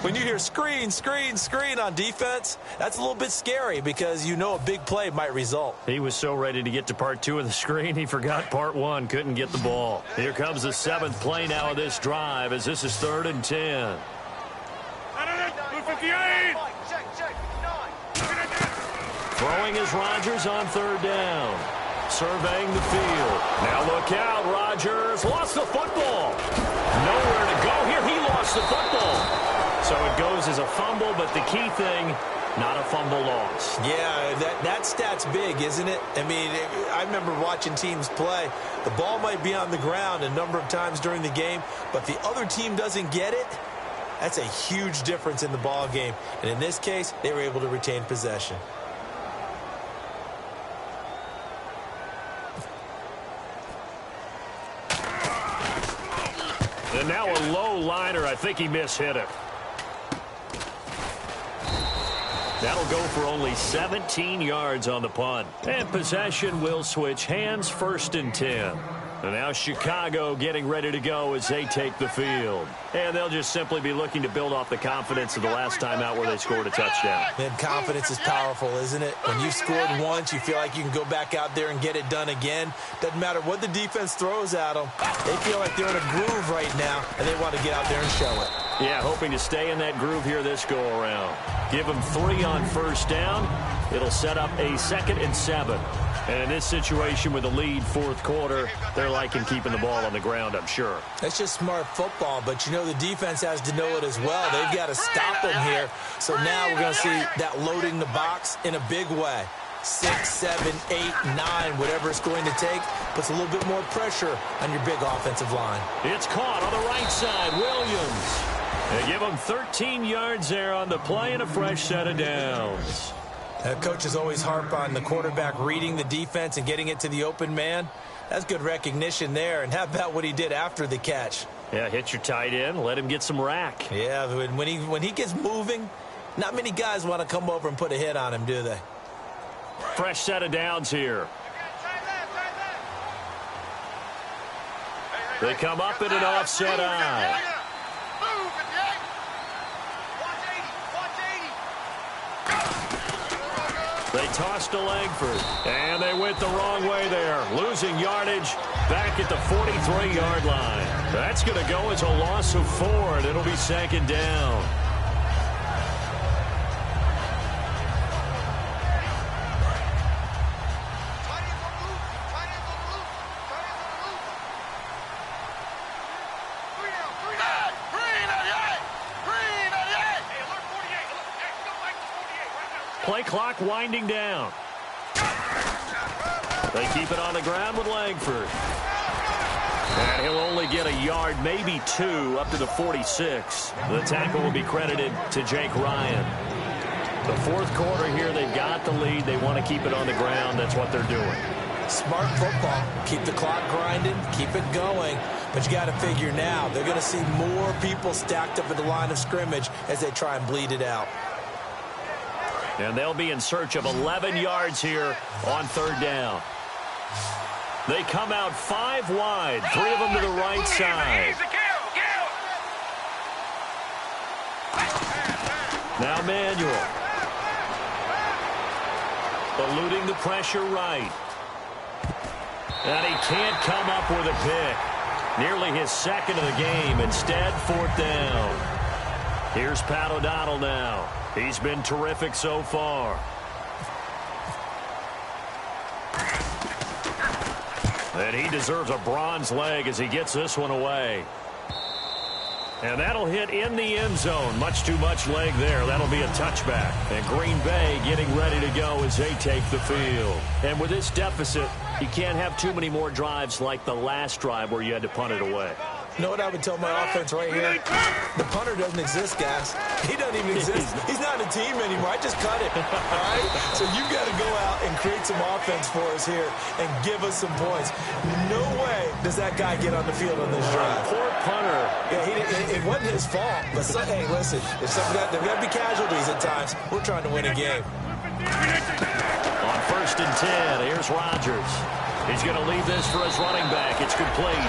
When you hear screen, screen, screen on defense, that's a little bit scary because you know a big play might result. He was so ready to get to part 2 of the screen, he forgot part 1, couldn't get the ball. Here comes the 7th play now of this drive as this is 3rd and 10. Throwing is Rodgers on 3rd down. Surveying the field. Now look out, Rodgers lost the football. Nowhere to go here, he lost the football. So it goes as a fumble, but the key thing, not a fumble loss. Yeah, that stat's big, isn't it? I mean, I remember watching teams play. The ball might be on the ground a number of times during the game, but the other team doesn't get it. That's a huge difference in the ball game. And in this case, they were able to retain possession. And now a low liner. I think he mishit it. That'll go for only 17 yards on the punt. And possession will switch hands, 1st and 10. And now Chicago getting ready to go as they take the field. And they'll just simply be looking to build off the confidence of the last time out where they scored a touchdown. And confidence is powerful, isn't it? When you've scored once, you feel like you can go back out there and get it done again. Doesn't matter what the defense throws at them. They feel like they're in a groove right now, and they want to get out there and show it. Yeah, hoping to stay in that groove here this go-around. Give them 3 on 1st down. It'll set up a 2nd and 7. And in this situation with the lead 4th quarter, they're liking keeping the ball on the ground, I'm sure. That's just smart football, but you know the defense has to know it as well. They've got to stop them here. So now we're going to see that loading the box in a big way. 6, 7, 8, 9, whatever it's going to take, puts a little bit more pressure on your big offensive line. It's caught on the right side, Williams. They give him 13 yards there on the play and a fresh set of downs. Coaches always harp on the quarterback reading the defense and getting it to the open man. That's good recognition there. And how about what he did after the catch? Yeah, hit your tight end, let him get some rack. Yeah, when he gets moving, not many guys want to come over and put a hit on him, do they? Fresh set of downs here. They come up in an offset eye. They tossed to Langford, and they went the wrong way there, losing yardage back at the 43-yard line. That's going to go as a loss of 4, and it'll be 2nd down. Play clock winding down. They keep it on the ground with Langford. And he'll only get a yard, maybe 2, up to the 46. The tackle will be credited to Jake Ryan. The 4th quarter here, they've got the lead. They want to keep it on the ground. That's what they're doing. Smart football. Keep the clock grinding. Keep it going. But you got to figure now, they're going to see more people stacked up at the line of scrimmage as they try and bleed it out. And they'll be in search of 11 yards here on 3rd down. They come out 5 wide, 3 of them to the right side. Now Manuel. Eluding the pressure right. And he can't come up with a pick. Nearly his 2nd of the game. Instead, 4th down. Here's Pat O'Donnell now. He's been terrific so far. And he deserves a bronze leg as he gets this one away. And that'll hit in the end zone. Much too much leg there. That'll be a touchback. And Green Bay getting ready to go as they take the field. And with this deficit, you can't have too many more drives like the last drive where you had to punt it away. You know what I would tell my offense right here? The punter doesn't exist, guys. He doesn't even exist. He's not a team anymore. I just cut it. All right? So you've got to go out and create some offense for us here and give us some points. No way does that guy get on the field on this drive. Poor punter. Yeah, it wasn't his fault. But, hey, listen, if there got to be casualties at times, we're trying to win a game. On 1st and 10, here's Rodgers. He's going to leave this for his running back. It's complete.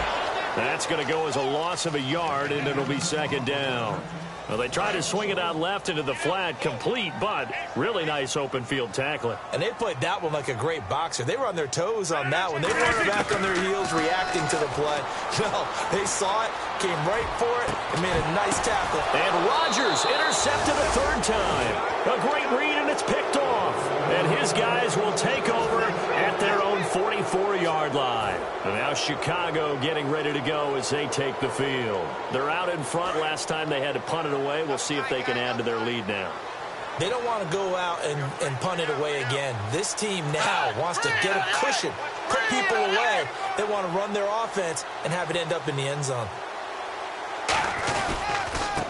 That's going to go as a loss of a yard, and it'll be 2nd down. Well, they try to swing it out left into the flat, complete, but really nice open field tackling. And they played that one like a great boxer. They were on their toes on that one. They weren't back on their heels reacting to the play. No, they saw it, came right for it, and made a nice tackle. And Rodgers intercepted a 3rd time. A great read, and it's picked off. And his guys will take over at their own 44-yard line. And now Chicago getting ready to go as they take the field. They're out in front. Last time they had to punt it away. We'll see if they can add to their lead now. They don't want to go out and punt it away again. This team now wants to get a cushion, put people away. They want to run their offense and have it end up in the end zone.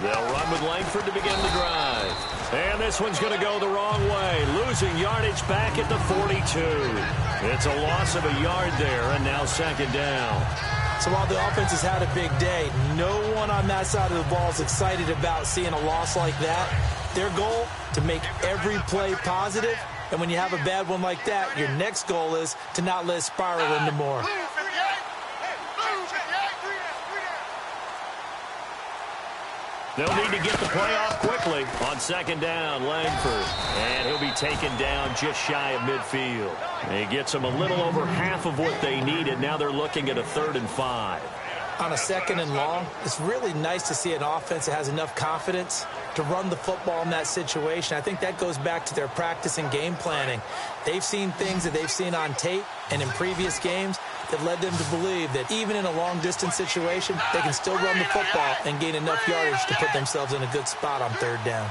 They'll run with Langford to begin the drive. And this one's going to go the wrong way. Losing yardage back at the 42. It's a loss of a yard there, and now 2nd down. So while the offense has had a big day, no one on that side of the ball is excited about seeing a loss like that. Their goal, to make every play positive. And when you have a bad one like that, your next goal is to not let it spiral into more. They'll need to get the play off quickly. On 2nd down, Langford. And he'll be taken down just shy of midfield. He gets them a little over half of what they needed. Now they're looking at a 3rd and 5. On a 2nd and long, it's really nice to see an offense that has enough confidence to run the football in that situation. I think that goes back to their practice and game planning. They've seen things that they've seen on tape and in previous games that led them to believe that even in a long-distance situation, they can still run the football and gain enough yardage to put themselves in a good spot on 3rd down.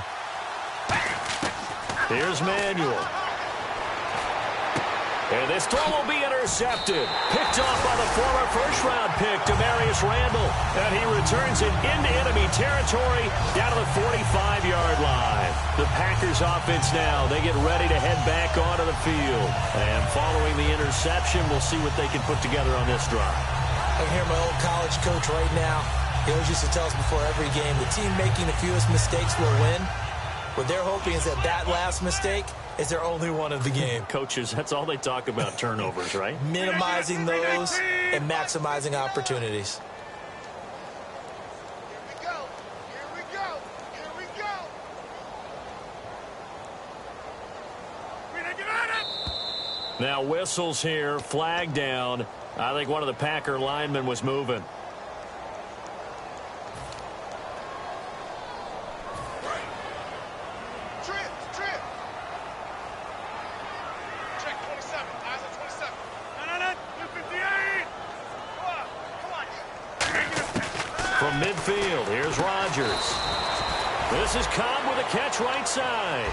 Here's Manuel. And this throw will be intercepted. Picked off by the former first-round pick, Demarius Randall. And he returns it into enemy territory down to the 45-yard line. The Packers offense now, they get ready to head back onto the field. And following the interception, we'll see what they can put together on this drive. I can hear my old college coach right now. He always used to tell us before every game, the team making the fewest mistakes will win. What they're hoping is that that last mistake is their only one of the game. Coaches, that's all they talk about, turnovers, right? Minimizing those and maximizing opportunities. Now whistles here, flag down. I think one of the Packer linemen was moving. From midfield, here's Rodgers. This is Cobb with a catch right side.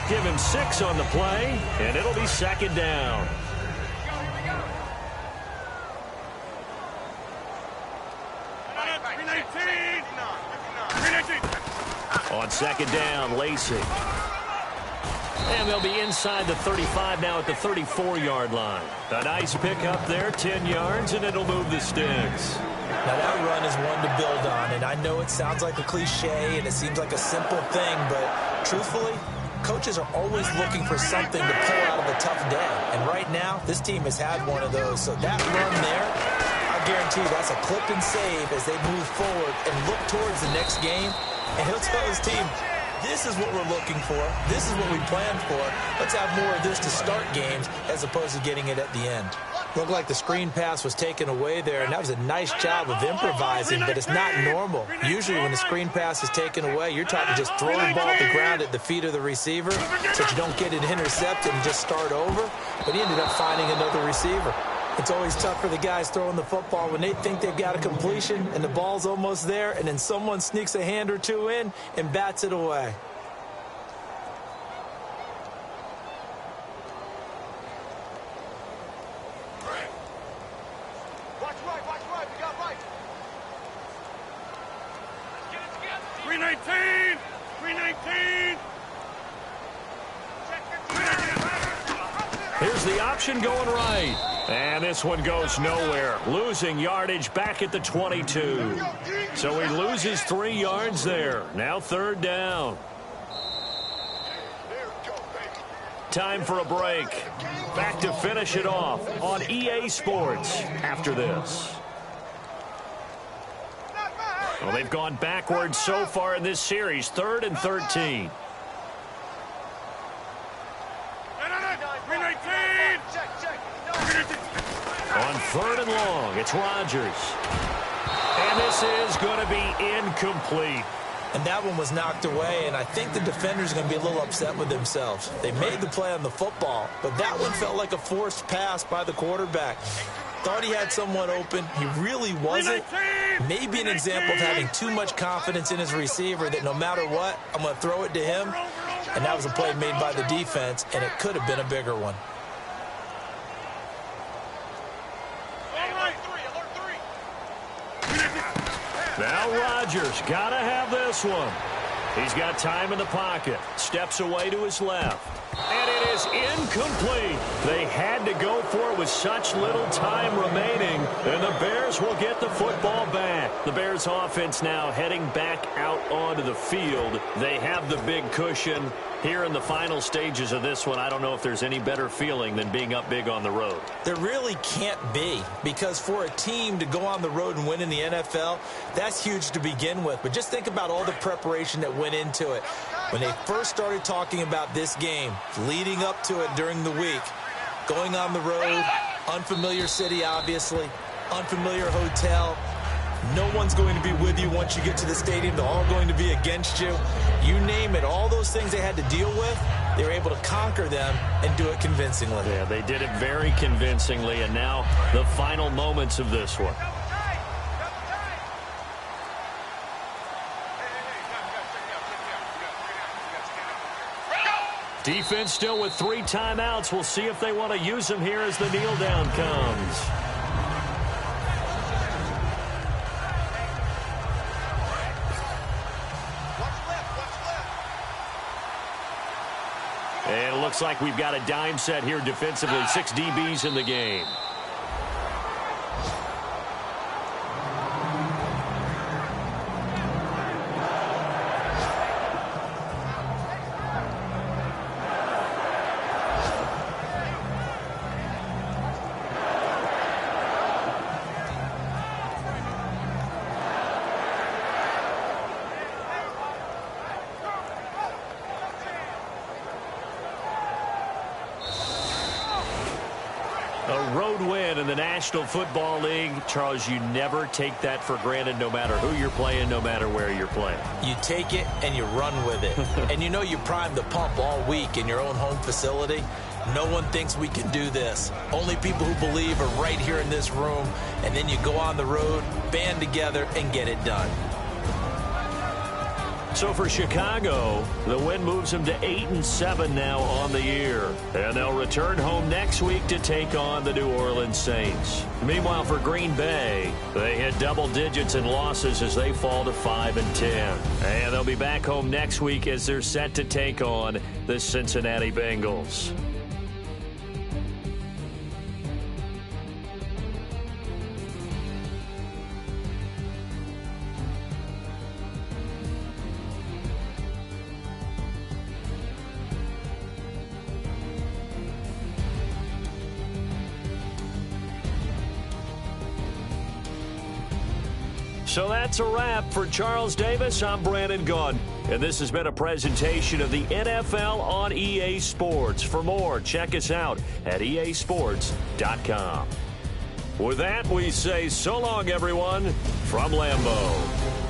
Give him 6 on the play, and it'll be 2nd down. On 2nd down, Lacey. And they'll be inside the 35 now at the 34-yard line. A nice pickup there, 10 yards, and it'll move the sticks. Now, that run is one to build on, and I know it sounds like a cliche and it seems like a simple thing, but truthfully, coaches are always looking for something to pull out of a tough day. And right now, this team has had one of those. So that run there, I guarantee that's a clip and save as they move forward and look towards the next game. And he'll tell his team, this is what we're looking for. This is what we planned for. Let's have more of this to start games as opposed to getting it at the end. Looked like the screen pass was taken away there, and that was a nice job of improvising, but it's not normal. Usually when the screen pass is taken away, you're taught to just throw the ball at the ground at the feet of the receiver so that you don't get it intercepted and just start over, but he ended up finding another receiver. It's always tough for the guys throwing the football when they think they've got a completion and the ball's almost there, and then someone sneaks a hand or two in and bats it away. Watch right, we got right. 319! 319! Here's the option going right. And this one goes nowhere. Losing yardage back at the 22. So he loses 3 yards there. Now 3rd down. Time for a break. Back to finish it off on EA Sports after this. Well, they've gone backwards so far in this series. 3rd and 13. On 3rd and long, it's Rodgers. And this is going to be incomplete. And that one was knocked away, and I think the defenders are going to be a little upset with themselves. They made the play on the football, but that one felt like a forced pass by the quarterback. Thought he had someone open. He really wasn't. Maybe an example of having too much confidence in his receiver that no matter what, I'm going to throw it to him. And that was a play made by the defense, and it could have been a bigger one. Now Rodgers got to have this one. He's got time in the pocket. Steps away to his left. And it is incomplete. They had to go for it with such little time remaining. And the Bears will get the football back. The Bears offense now heading back out onto the field. They have the big cushion. Here in the final stages of this one, I don't know if there's any better feeling than being up big on the road. There really can't be, because for a team to go on the road and win in the NFL, that's huge to begin with. But just think about all the preparation that went into it. When they first started talking about this game, leading up to it during the week, going on the road, unfamiliar city, obviously, unfamiliar hotel. No one's going to be with you once you get to the stadium. They're all going to be against you. You name it, all those things they had to deal with, they were able to conquer them and do it convincingly. Yeah, they did it very convincingly, and now the final moments of this one. Defense still with 3 timeouts. We'll see if they want to use them here as the kneel down comes. And it looks like we've got a dime set here defensively. 6 DBs in the game. A road win in the National Football League. Charles, you never take that for granted, no matter who you're playing, no matter where you're playing. You take it and you run with it. And you know you primed the pump all week in your own home facility. No one thinks we can do this. Only people who believe are right here in this room. And then you go on the road, band together, and get it done. So for Chicago, the win moves them to 8-7 now on the year. And they'll return home next week to take on the New Orleans Saints. Meanwhile, for Green Bay, they hit double digits in losses as they fall to 5-10. And they'll be back home next week as they're set to take on the Cincinnati Bengals. So that's a wrap. For Charles Davis, I'm Brandon Gaudin. And this has been a presentation of the NFL on EA Sports. For more, check us out at easports.com. With that, we say so long, everyone, from Lambeau.